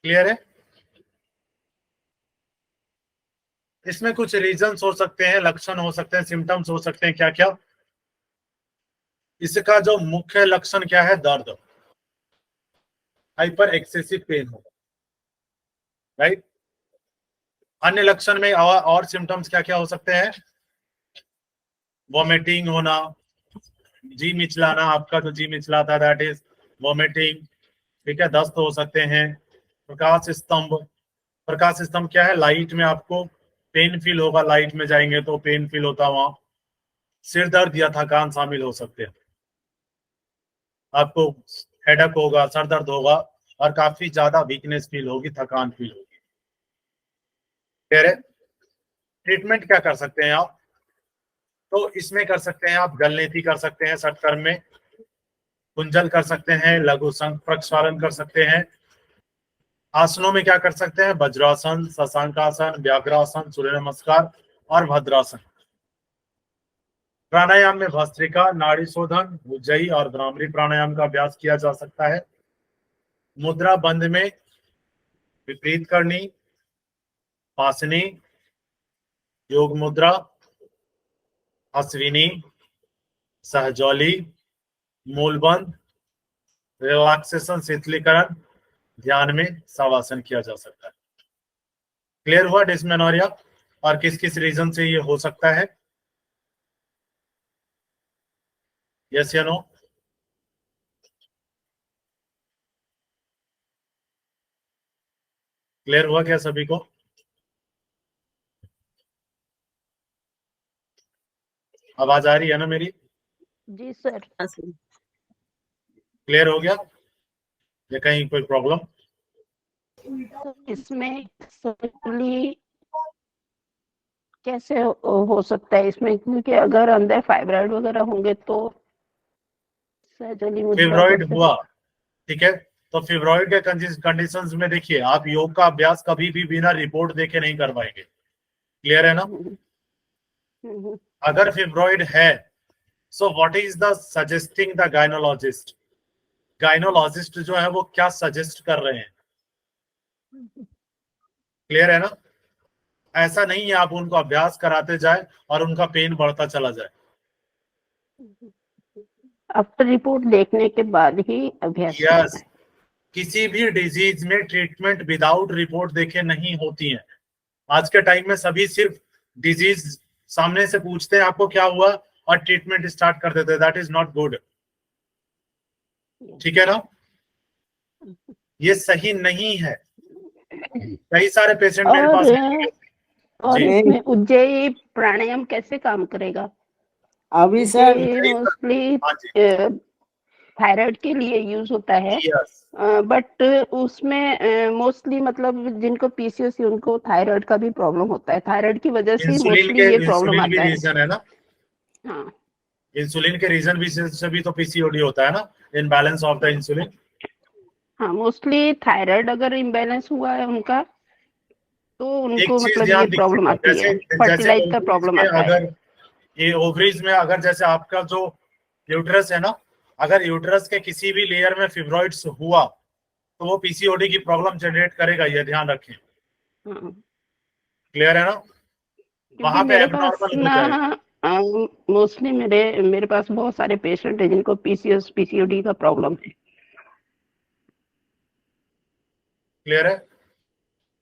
S1: Clear है। इसमें कुछ रीजंस हो सकते हैं, लक्षण हो सकते हैं, सिम्टम्स हो सकते हैं। क्या क्या, इसका जो मुख्य लक्षण क्या है, दर्द, हाइपर एक्सेसिव पेन होगा, राइट। अन्य लक्षण में और सिम्टम्स क्या क्या हो सकते हैं, वॉमिटिंग होना, जी मिचलाना, आपका जो जी मिचलाता है, दैट इज वॉमिटिंग, ठीक है। दस्त हो सकते हैं। प्रकाश स्तंभ, प्रकाश स्तंभ क्या है, लाइट में आपको पेन फील होगा, लाइट में जाएंगे तो पेन फील होता है वहां। सिर दर्द या थकान शामिल हो सकते हैं, आपको हेडक होगा, सर दर्द होगा, और काफी ज्यादा वीकनेस फील होगी, थकान फील होगी। फिर ट्रीटमेंट क्या कर सकते हैं आप, तो इसमें कर सकते हैं आप गलनेती कर सकते हैं, षटकर्म में कुंजल कर सकते हैं, लघु शंख प्रक्षालन कर सकते हैं। आसनों में क्या कर सकते हैं, वज्रासन, शशांकासन, व्याघ्रासन, सूर्य नमस्कार और भद्रासन। प्राणायाम में भस्त्रिका, नाड़ी शोधन, उज्जयी और भ्रामरी प्राणायाम का अभ्यास किया जा सकता है। मुद्रा बंद में विपरीत करनी, पासनी, योग मुद्रा, अश्विनी, सहजौली, मूलबंद, रिलैक्सेशन, शीतलीकरण, ध्यान में शवासन किया जा सकता है। क्लियर हुआ डिस्मेनोरिया और किस किस रीजन से ये हो सकता है, यस या नो। क्लियर हुआ क्या सभी को? आवाज आ रही है ना मेरी?
S2: जी सर।
S1: क्लियर हो गया या कहीं कोई प्रॉब्लम?
S2: इसमें सर्जरी कैसे हो सकता है इसमें, क्योंकि अगर अंदर फाइब्रॉइड वगैरह होंगे तो सर्जरी में थोड़ा
S1: फिब्रॉइड
S2: कैसे
S1: हुआ, ठीक है, तो फिब्रॉइड के कंडीशंस में देखिए, आप योग का अभ्यास कभी भी बिना रिपोर्ट देखे नहीं कर पाएंगे। क्लियर है ना? अगर फिब्रॉइड है, so what is the suggesting the gynaecologist? Gynaecologist जो है वो क्या सजेस्ट कर रहे हैं? क्लियर है ना? ऐसा नहीं है आप उनको अभ्यास कराते जाए और उनका पेन बढ़ता चला जाए।
S2: आफ्टर रिपोर्ट देखने के बाद ही अभ्यास करना
S1: यस,
S2: है।
S1: किसी भी डिजीज में ट्रीटमेंट विदाउट रिपोर्ट देखे नहीं होती है। आज के टाइम में सभी सिर्फ डिजीज सामने से पूछते हैं आपको क्या हुआ और ट्रीटमेंट स्टार्ट कर देते हैं। दैट इज नॉट गुड, ठीक है ना? ये सही नहीं है। कई सारे पेशेंट मेरे पास हैं।
S2: और
S1: जी।
S2: इसमें उज्जयी प्राणायाम कैसे काम करेगा?
S4: अभी सर
S2: मोस्टली
S1: हाँ जी,
S2: थायराइड के लिए यूज होता है,
S1: यस,
S2: बट उसमें मोस्टली मतलब जिनको पीसीओसी उनको थायराइड का भी प्रॉब्लम होता है, थायराइड की वजह से मोस्टली ये प्रॉब्लम
S1: इंसुलिन भी
S2: आता है।
S1: रीजन है ना?
S2: हाँ
S1: इंसुलिन के रीजन भी से भी तो पीसीओडी होता है ना, इनबैलेंस ऑफ द इंसुलिन।
S2: हाँ, मोस्टली थायराइड अगर इम्बैलेंस हुआ है उनका तो
S1: एक
S2: उनको
S1: चीज
S2: मतलब ये
S1: ध्यान
S2: प्रॉब्लम
S1: दीजिएगा,
S2: आती
S1: जैसे
S2: है,
S1: जैसे
S2: फर्टिलाइज का
S1: ओवरीज
S2: प्रॉब्लम
S1: में
S2: आता है।
S1: अगर ये ओवरीज में अगर जैसे आपका जो यूट्रस है ना, अगर यूट्रस के किसी भी लेयर में फिब्रॉइड्स हुआ तो वो पीसीओडी की प्रॉब्लम जनरेट करेगा, ये ध्यान रखें।
S2: हाँ,
S1: क्लियर है ना?
S2: क्योंकि
S1: वहां पे
S2: मेरे पास
S1: एबनॉर्मल हो
S2: ना
S1: जाएगा।
S2: मोस्टली मेरे पास बहुत सारे पेशेंट हैं जिनको पीसीओएस पीसीओडी का प्रॉब्लम है।
S1: क्लियर है?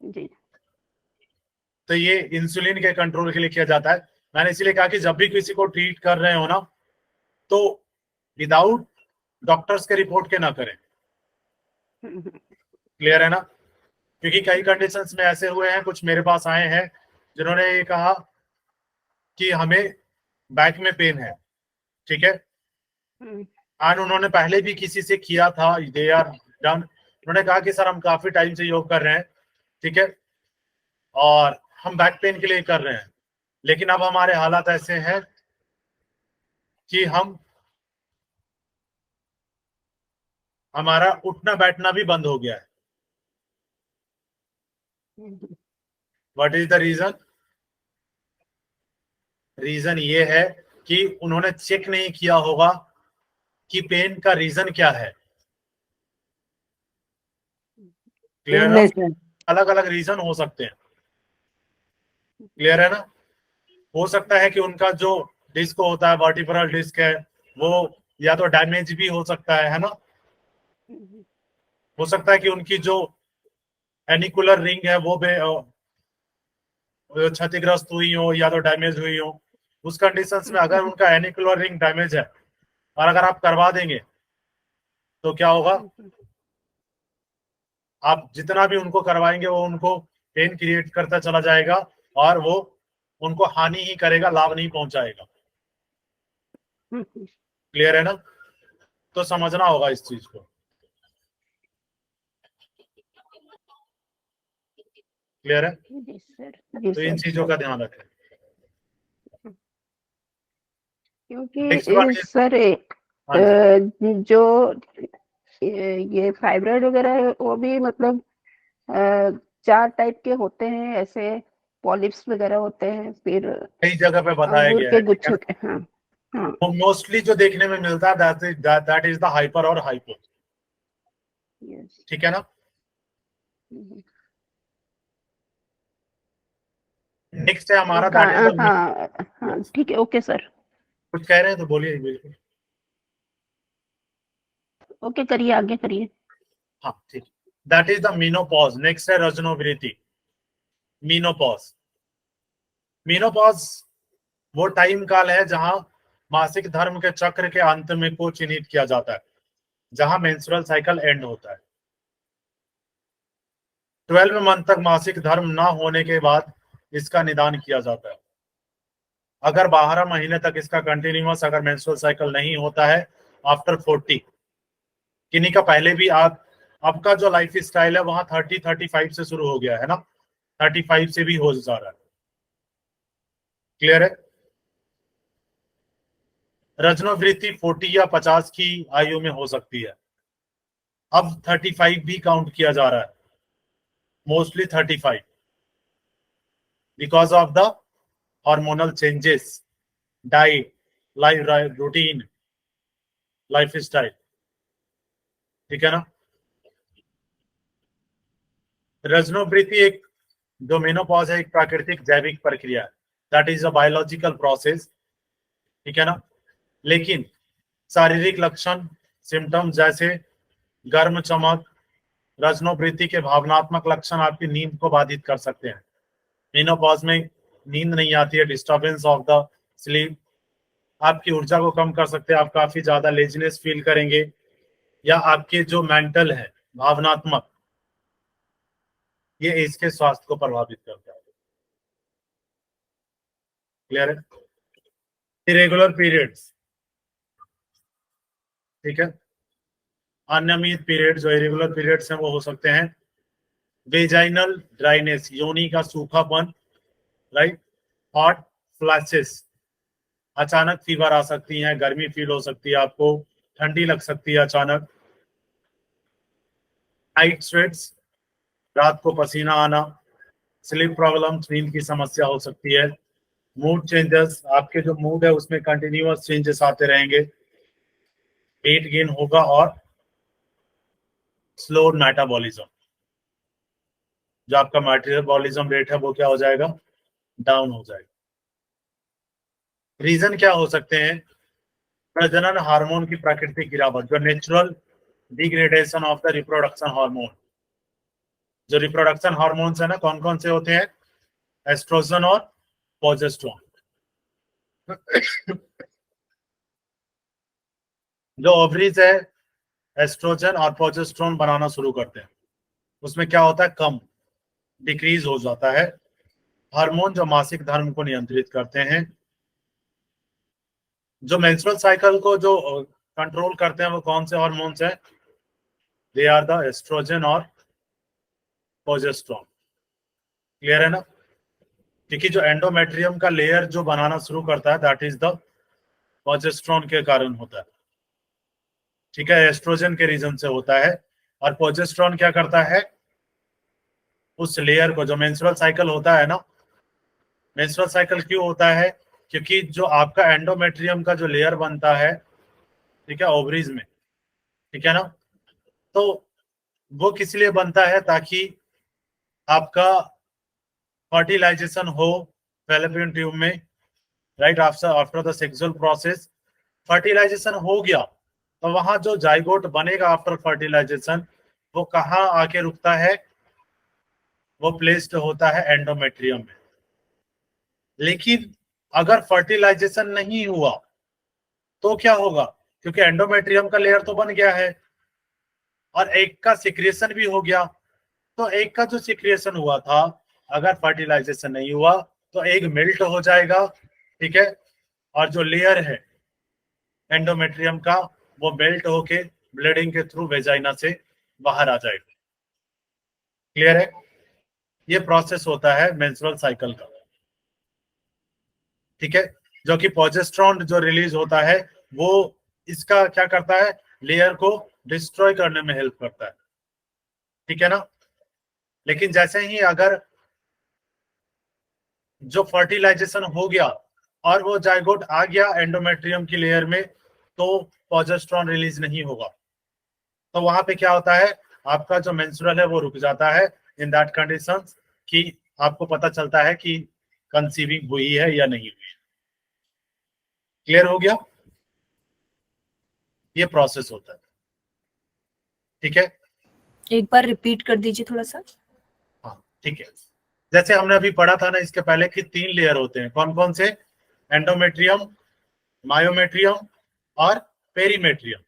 S2: जी।
S1: तो ये इंसुलिन के कंट्रोल के लिए किया जाता है। मैंने इसीलिए कहा कि जब भी किसी को ट्रीट कर रहे हो ना, तो विदाउट डॉक्टर्स के रिपोर्ट के ना करें। क्लियर है ना? क्योंकि कई कंडीशंस में ऐसे हुए हैं, कुछ मेरे पास आए हैं जिन्होंने ये कहा कि हमें बैक में पेन है, ठीक है, एंड उन्होंने पहले भी किसी से किया था, दे आर डन। उन्होंने कहा कि सर हम काफी टाइम से योग कर रहे हैं, ठीक है, और हम बैक पेन के लिए कर रहे हैं, लेकिन अब हमारे हालात ऐसे हैं कि हमारा उठना बैठना भी बंद हो गया है। What is the reason? Reason ये है कि उन्होंने चेक नहीं किया होगा कि पेन का रीजन क्या है। क्लियर है?
S4: इलनेस
S1: अलग अलग रीजन हो सकते हैं। क्लियर है ना? हो सकता है कि उनका जो डिस्क होता है, वर्टिब्रल डिस्क है, वो या तो डैमेज भी हो सकता है ना? हो सकता है कि उनकी जो एनिकुलर रिंग है वो भी क्षतिग्रस्त हुई हो या तो डैमेज हुई हो। उस कंडीशंस में अगर उनका एनिकुलर रिंग डैमेज है और अगर आप करवा देंगे तो क्या होगा? आप जितना भी उनको करवाएंगे वो उनको पेन क्रिएट करता चला जाएगा और वो उनको हानि ही करेगा, लाभ नहीं पहुंचाएगा। क्लियर है ना? तो समझना होगा इस चीज को। क्लियर है?
S2: जी सर। जी
S1: तो इन
S2: सर।
S1: चीजों का ध्यान रखें। नेक्स्ट
S2: क्योंकि
S1: बात
S2: सर
S1: हाँ जी,
S2: जो ये फाइब्रॉइड वगैरह है वो भी मतलब अ, 4 टाइप के होते हैं, ऐसे पॉलिप्स वगैरह होते हैं, फिर
S1: कई जगह पे बताया
S2: अंगूर
S1: गया
S2: के
S1: है, ठीक है
S2: गुच्छों के। हाँ हाँ।
S1: ना? मोस्टली जो देखने में मिलता है दैट इज द हाइपर और हाइपो।
S2: यस।
S1: ठीक है ना? नेक्स्ट है हमारा दैट इज द,
S2: हाँ हाँ, ठीक है, ओके सर।
S1: कुछ कह रहे हैं तो बोलिए बिल्कुल।
S2: ओके, करिए, आगे करिए।
S1: हाँ ठीक। That is the menopause. Next है रजनोवृत्ति। मीनोपॉज। मीनोपॉज वो टाइम काल है जहां मासिक धर्म के चक्र के अंत में को चिन्हित किया जाता है, जहां मेंस्ट्रुअल साइकिल एंड होता है। 12 मंथ तक मासिक धर्म ना होने के बाद इसका निदान किया जाता है। अगर 12 महीने तक इसका कंटिन्यूअस अगर मेंस्ट्रुअल साइकिल नहीं होता है आफ्टर 40, किन्हीं का पहले भी आपका जो लाइफ स्टाइल है वहां 30-35 से शुरू हो गया है ना, 35 से भी हो जा रहा है। क्लियर है? रजनोवृत्ति 40 या 50 की आयु में हो सकती है, अब 35 भी काउंट किया जा रहा है, mostly 35 because of the hormonal changes, diet, life routine, life style. ठीक है ना? रजनोवृत्ति एक जो मेनोपॉज है, एक प्राकृतिक जैविक प्रक्रिया है, that is a biological process. ठीक है ना? लेकिन शारीरिक लक्षण, सिम्टम्स जैसे गर्म चमक, रजनोवृत्ति के भावनात्मक लक्षण आपकी नींद को बाधित कर सकते हैं। मेनोपॉज में नींद नहीं आती है, डिस्टर्बेंस ऑफ द स्लीप, आपकी ऊर्जा को कम कर सकते हैं, आप काफी ज्यादा लेजीनेस फील करेंगे, या आपके जो मेंटल है, भावनात्मक, ये इसके स्वास्थ्य को प्रभावित करता है। क्लियर है? इरेगुलर पीरियड्स, ठीक है, अनियमित पीरियड, जो इरेगुलर पीरियड्स हैं वो हो सकते हैं वेजाइनल ड्राइनेस, योनि का सूखापन, राइट, हॉट फ्लैशेस, अचानक फीवर आ सकती है, गर्मी फील हो सकती है, आपको ठंडी लग सकती है अचानक, नाइट स्वेट्स, रात को पसीना आना, स्लीप प्रॉब्लम, नींद की समस्या हो सकती है, मूड चेंजेस, आपके जो मूड है उसमें कंटिन्यूअस चेंजेस आते रहेंगे, वेट गेन होगा, और स्लो मेटाबॉलिज्म, जो आपका मेटाबॉलिज्म रेट है वो क्या हो जाएगा, डाउन हो जाएगा। रीजन क्या हो सकते हैं? प्रजनन हार्मोन की प्राकृतिक गिरावट, जो natural degradation of the reproduction hormone, जो रिप्रोडक्शन हार्मोन्स है ना, कौन कौन से होते हैं? एस्ट्रोजन और प्रोजेस्टेरोन। जो ओवरीज है एस्ट्रोजन और प्रोजेस्टेरोन बनाना शुरू करते हैं, उसमें क्या होता है, कम, डिक्रीज हो जाता है हार्मोन जो मासिक धर्म को नियंत्रित करते हैं। जो मेंस्ट्रुअल साइकिल को जो कंट्रोल करते हैं वो कौन से हार्मोन्स हैं? दे आर द एस्ट्रोजन और प्रोजेस्टेरोन। क्लियर है ना? क्योंकि जो एंडोमेट्रियम का लेयर जो बनाना शुरू करता है दैट इज द प्रोजेस्टेरोन के कारण होता है। ठीक है, एस्ट्रोजन के रीजन से होता है, और प्रोजेस्टेरोन क्या करता है, उस लेयर को, जो मेंस्ट्रुअल साइकिल होता है ना, मेंस्ट्रुअल साइकिल क्यों होता है? क्योंकि जो आपका एंडोमेट्रियम का जो लेयर बनता है, ठीक है, ओवरीज में, ठीक है ना, तो वो किस लिए बनता है? ताकि आपका फर्टिलाइजेशन हो फैलोपियन ट्यूब में, right, after the sexual process fertilisation हो गया, तो वहां जो जाइगोट बनेगा आफ्टर फर्टिलाइजेशन, वो कहाँ आके रुकता है? वो प्लेस्ड होता है एंडोमेट्रियम में। लेकिन अगर फर्टिलाइजेशन नहीं हुआ तो क्या होगा? क्योंकि एंडोमेट्रियम का लेयर तो बन गया है और एग का सिक्रेशन भी हो गया, तो एग का जो सिक्रेशन हुआ था, अगर फर्टिलाइजेशन नहीं हुआ तो एग मेल्ट हो जाएगा, ठीक है, और जो लेयर है एंडोमेट्रियम का वो मेल्ट होके ब्लीडिंग के थ्रू वेजाइना से बाहर आ जाएगा। क्लियर है? ये प्रोसेस होता है मेंस्ट्रुअल साइकिल का। ठीक है, जो कि प्रोजेस्टेरोन जो रिलीज होता है वो इसका क्या करता है, लेयर को डिस्ट्रॉय करने में हेल्प करता है। ठीक है ना? लेकिन जैसे ही अगर जो फर्टिलाइजेशन हो गया और वो जाइगोट आ गया एंडोमेट्रियम की लेयर में, तो प्रोजेस्टेरोन रिलीज नहीं होगा, तो वहां पे क्या होता है, आपका जो मेंस्ट्रुअल है वो रुक जाता है। इन दैट कंडीशंस कि आपको पता चलता है कि कंसीविंग हुई है या नहीं हुई। क्लियर हो गया? ये प्रोसेस होता है। ठीक है,
S5: एक बार रिपीट कर दीजिए थोड़ा सा।
S1: हाँ ठीक है, जैसे हमने अभी पढ़ा था ना इसके पहले कि 3 लेयर होते हैं, कौन कौन से? एंडोमेट्रियम, मायोमेट्रियम और पेरीमेट्रियम।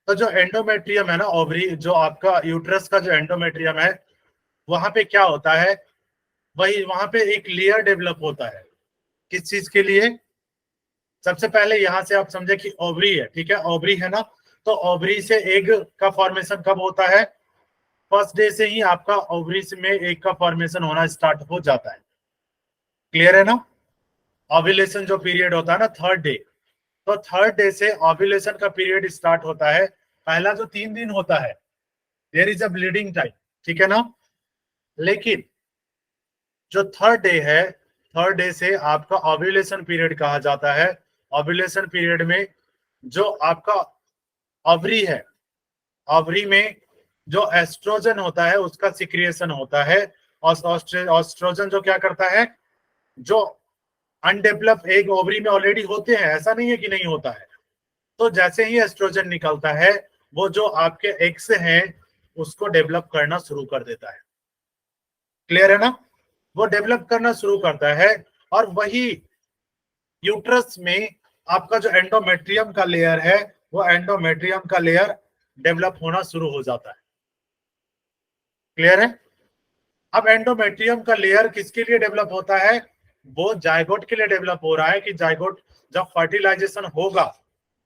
S1: तो जो एंडोमेट्रियम है ना, ओवरी, जो आपका यूट्रस का जो एंडोमेट्रियम है वहां पे क्या होता है, वही वहां पे एक लेयर डेवलप होता है। किस चीज के लिए? सबसे पहले यहां से आप समझे कि ओवरी है, ठीक है, ओवरी है ना, तो ओवरी से एग का फॉर्मेशन कब होता है? फर्स्ट डे से ही आपका ओवरी में एग का फॉर्मेशन होना स्टार्ट हो जाता है। क्लियर है ना? ओव्यूलेशन जो पीरियड होता है ना, थर्ड डे, तो थर्ड डे से ओव्यूलेशन का पीरियड स्टार्ट होता है। पहला जो 3 दिन होता है, there is a bleeding time, ठीक है ना, लेकिन जो थर्ड डे है, थर्ड डे से आपका ओव्यूलेशन पीरियड कहा जाता है। ओव्यूलेशन पीरियड में जो आपका ओवरी है, ओवरी में जो एस्ट्रोजन होता है उसका सिक्रिएशन होता है। और एस्ट्रोजन जो क्या करता है, जो अनडेवलप एग ओवरी में ऑलरेडी होते हैं, ऐसा नहीं है कि नहीं होता है, तो जैसे ही एस्ट्रोजन निकलता है वो जो आपके एग्स हैं उसको डेवलप करना शुरू कर देता है। क्लियर है ना? वो डेवलप करना शुरू करता है, और वही यूट्रस में आपका जो एंडोमेट्रियम का लेयर है, वो एंडोमेट्रियम का लेयर डेवलप होना शुरू हो जाता है। क्लियर है? अब एंडोमेट्रियम का लेयर किसके लिए डेवलप होता है? वो जायगोट के लिए डेवलप हो रहा है कि जायगोट जब फर्टिलाइजेशन होगा,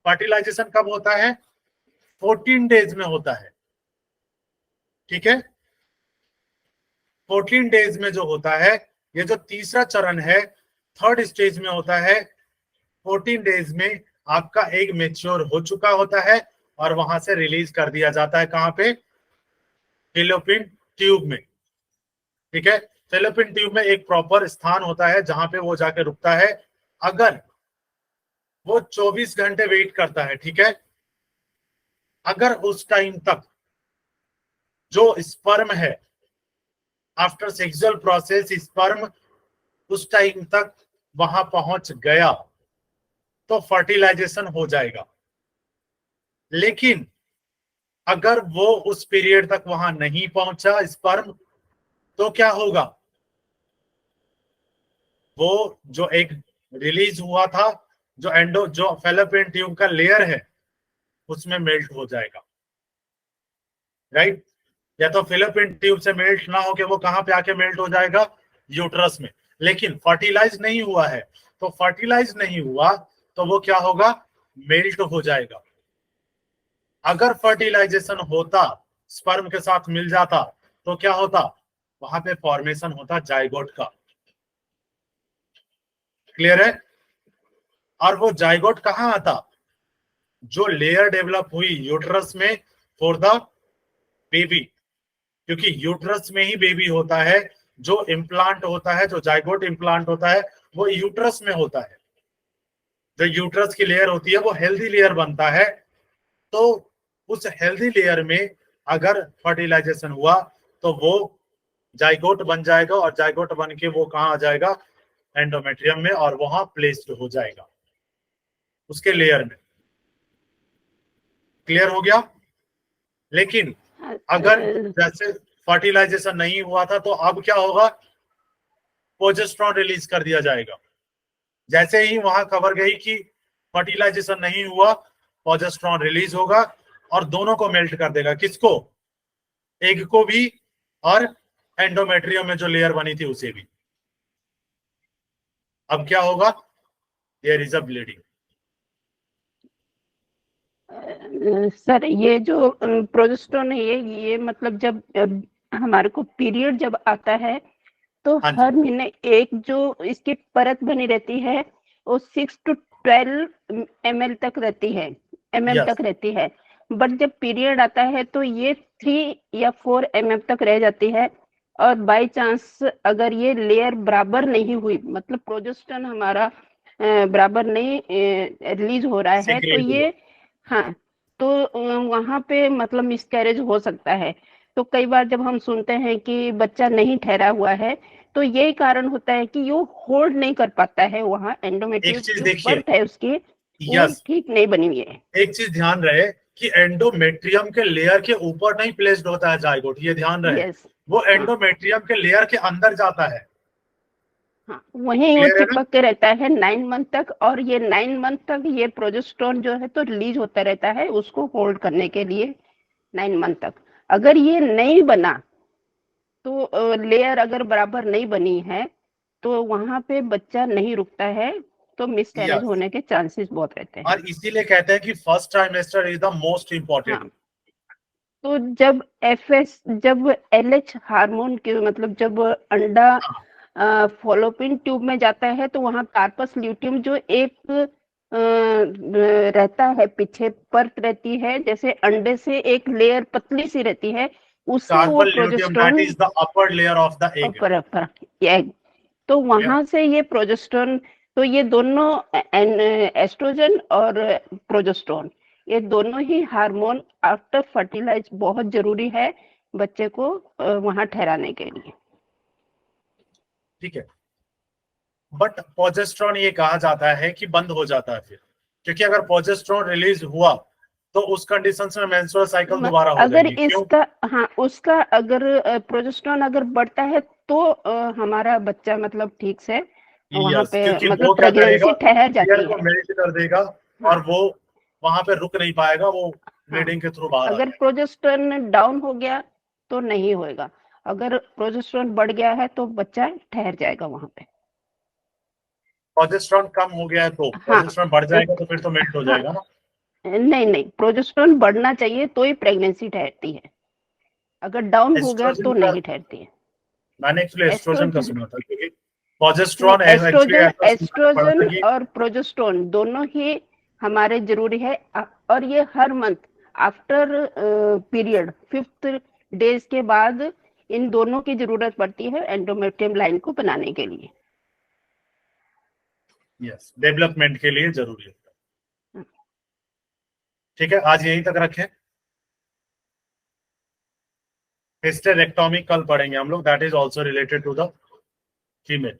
S1: फर्टिलाइजेशन कब होता है? 14 डेज में होता है, ठीक है, 14 डेज में जो होता है, ये जो तीसरा चरण है, थर्ड स्टेज में होता है। 14 डेज में आपका एग मेच्योर हो चुका होता है और वहां से रिलीज कर दिया जाता है। कहां पे? फैलोपियन ट्यूब में, ठीक है। फैलोपियन ट्यूब में एक प्रॉपर स्थान होता है जहां पे वो जाके रुकता है। अगर वो 24 घंटे वेट करता है, ठीक है, अगर उस टाइम तक जो स्पर्म है, आफ्टर सेक्सुअल प्रोसेस स्पर्म उस टाइम तक वहां पहुंच गया तो फर्टिलाइजेशन हो जाएगा। लेकिन अगर वो उस पीरियड तक वहां नहीं पहुंचा स्पर्म, तो क्या होगा? वो जो एक रिलीज हुआ था, जो फैलोपियन ट्यूब का लेयर है उसमें मेल्ट हो जाएगा, राइट? या तो फैलोपियन ट्यूब से मेल्ट ना होके वो कहां पे आके मेल्ट हो जाएगा? यूट्रस में। लेकिन फर्टिलाइज नहीं हुआ है, तो फर्टिलाइज नहीं हुआ तो वो क्या होगा? मेल्ट हो जाएगा। अगर फर्टिलाइजेशन होता, स्पर्म के साथ मिल जाता, तो क्या होता? वहां पे फॉर्मेशन होता जाइगोट का। क्लियर है? और वो जाइगोट कहां आता? जो लेयर डेवलप हुई यूट्रस में फॉर द बेबी, क्योंकि यूट्रस में ही बेबी होता है। जो इम्प्लांट होता है, जो जाइगोट इम्प्लांट होता है, वो यूट्रस में होता है। जो यूट्रस की लेयर होती है वो हेल्दी लेयर बनता है। तो उस हेल्दी लेयर में अगर फर्टिलाइजेशन हुआ तो वो जाइगोट बन जाएगा, और जाइगोट बन के वो कहां आ जाएगा? एंडोमेट्रियम में, और वहां प्लेस्ड हो जाएगा उसके लेयर में। क्लियर हो गया? लेकिन अगर जैसे फर्टिलाइजेशन नहीं हुआ था तो अब क्या होगा? प्रोजेस्टेरोन रिलीज कर दिया जाएगा। जैसे ही वहां खबर गई कि फर्टिलाइजेशन नहीं हुआ, प्रोजेस्टेरोन रिलीज होगा और दोनों को मेल्ट कर देगा। किसको? एग को भी और एंडोमेट्रियम में जो लेयर बनी थी उसे भी। अब क्या होगा? There is a bleeding.
S2: Sir ये जो प्रोजेस्टेरोन है, ये मतलब जब हमारे को पीरियड जब आता है तो
S1: हाँ जी।
S2: हर महीने एक जो इसकी परत बनी रहती है वो 6 to 12 ml तक रहती है,
S1: Yes.
S2: तक रहती है। बट जब पीरियड आता है तो ये 3 या 4 mm तक रह जाती है। और बाय चांस अगर ये लेयर बराबर नहीं हुई, मतलब प्रोजेस्टेरोन हमारा बराबर नहीं रिलीज हो रहा है, तो
S1: Secret हुआ।
S2: ये, हाँ, तो वहां पे मतलब मिसकैरेज हो सकता है। तो कई बार जब हम सुनते हैं कि बच्चा नहीं ठहरा हुआ है, तो यही कारण होता है कि ये होल्ड नहीं कर पाता है, वहां
S1: एक
S2: एंडोमेट्रियम
S1: चीज
S2: जो
S1: देखिए,
S2: परत है उसकी वो
S1: यस,
S2: ठीक नहीं बनी हुई है।
S1: एक चीज ध्यान रहे कि एंडोमेट्रियम के लेयर के ऊपर नहीं प्लेस्ड होता है जाइगोट, ये ध्यान रहे।
S2: यस,
S1: वो
S2: हाँ,
S1: एंडोमेट्रियम के लेयर के अंदर जाता है।
S2: हाँ, वहीं वो
S1: क्लियर है ना?
S2: चिपक के रहता है 9 मंथ तक। और ये 9 मंथ तक ये प्रोजेस्टेरोन जो है तो रिलीज होता रहता है उसको होल्ड करने के लिए 9 मंथ तक। अगर ये नहीं बना तो लेयर अगर बराबर नहीं बनी है तो वहां पे बच्चा नहीं रुकता है, तो मिसकैरेज
S1: Yes.
S2: होने के चांसेस बहुत रहते हैं।
S1: और इसीलिए कहते हैं कि first trimester is the most important.
S2: हाँ, तो जब LH हार्मोन के मतलब जब अंडा फॉलोपिन ट्यूब में जाता है तो वहां कार्पस ल्यूटियम जो एक रहता है, पीछे परत रहती है, जैसे अंडे से एक लेयर पतली सी रहती है, उससे वो
S1: carbon luteum that
S2: progesterone
S1: is the upper layer of the egg.
S2: Egg, तो वहां से ये प्रोजेस्टेरोन, तो ये दोनों एस्ट्रोजन और प्रोजेस्टेरोन, ये दोनों ही हार्मोन आफ्टर फर्टिलाइज बहुत जरूरी है बच्चे को वहां ठहराने के लिए।
S1: ठीक है, बट प्रोजेस्टेरोन ये कहा जाता है कि बंद हो जाता है फिर, क्योंकि अगर प्रोजेस्टेरोन रिलीज हुआ तो उस कंडीशन में मेंस्ट्रुअल साइकिल दोबारा हो
S2: अगर
S1: जाएगी। क्यों?
S2: इसका हाँ, उसका अगर प्रोजेस्टेरोन अगर बढ़ता है तो हमारा बच्चा मतलब ठीक से वहां
S1: यस,
S2: पे
S1: क्योंकि
S2: मतलब
S1: वो क्या करेगा,
S2: प्रेगनेंसी ठहर जाती
S1: ईयर को
S2: है।
S1: मेल्ट कर देगा और वो वहां पे रुक नहीं पाएगा, वो
S2: हाँ,
S1: ब्लीडिंग के थ्रू बाहर आ
S2: अगर
S1: जाएगा।
S2: प्रोजेस्टेरोन डाउन हो गया तो नहीं होएगा, अगर प्रोजेस्टेरोन बढ़ गया है तो बच्चा ठहर जाएगा वहां पे।
S1: प्रोजेस्टेरोन कम हो गया है तो
S2: हाँ,
S1: प्रोजेस्टेरोन बढ़ जाएगा तो फिर तो मेल्ट हो
S2: हाँ,
S1: जाएगा ना।
S2: नहीं, प्रोजेस्टेरोन बढ़ना चाहिए तो ही प्रेगनेंसी ठहरती है, अगर डाउन हो गया
S1: एस्ट्रोजन
S2: तो
S1: का
S2: नहीं ठहरती है।
S1: मैंने एक्चुअली एस्ट्रोजन का
S2: एस्ट्रोजन
S1: सुना था, क्योंकि
S2: नहीं,
S1: प्रोजेस्टेरोन एक्चुअली ऐसा सुनना पड़ा था
S2: एस्ट्रोजन
S1: कि
S2: और प्रोजेस्टेरोन दोनों ही हमारे जरूरी है, और ये हर month after period 5th days के बाद इन दोनों की जरूरत पड़ती है एंडोमेट्रियम लाइन को बनाने के लिए।
S1: यस, डेवलपमेंट के लिए जरूरी है। ठीक है, आज यहीं तक रखें। हिस्टेरेक्टोमी कल पढ़ेंगे हम लोग, that is also related to the female.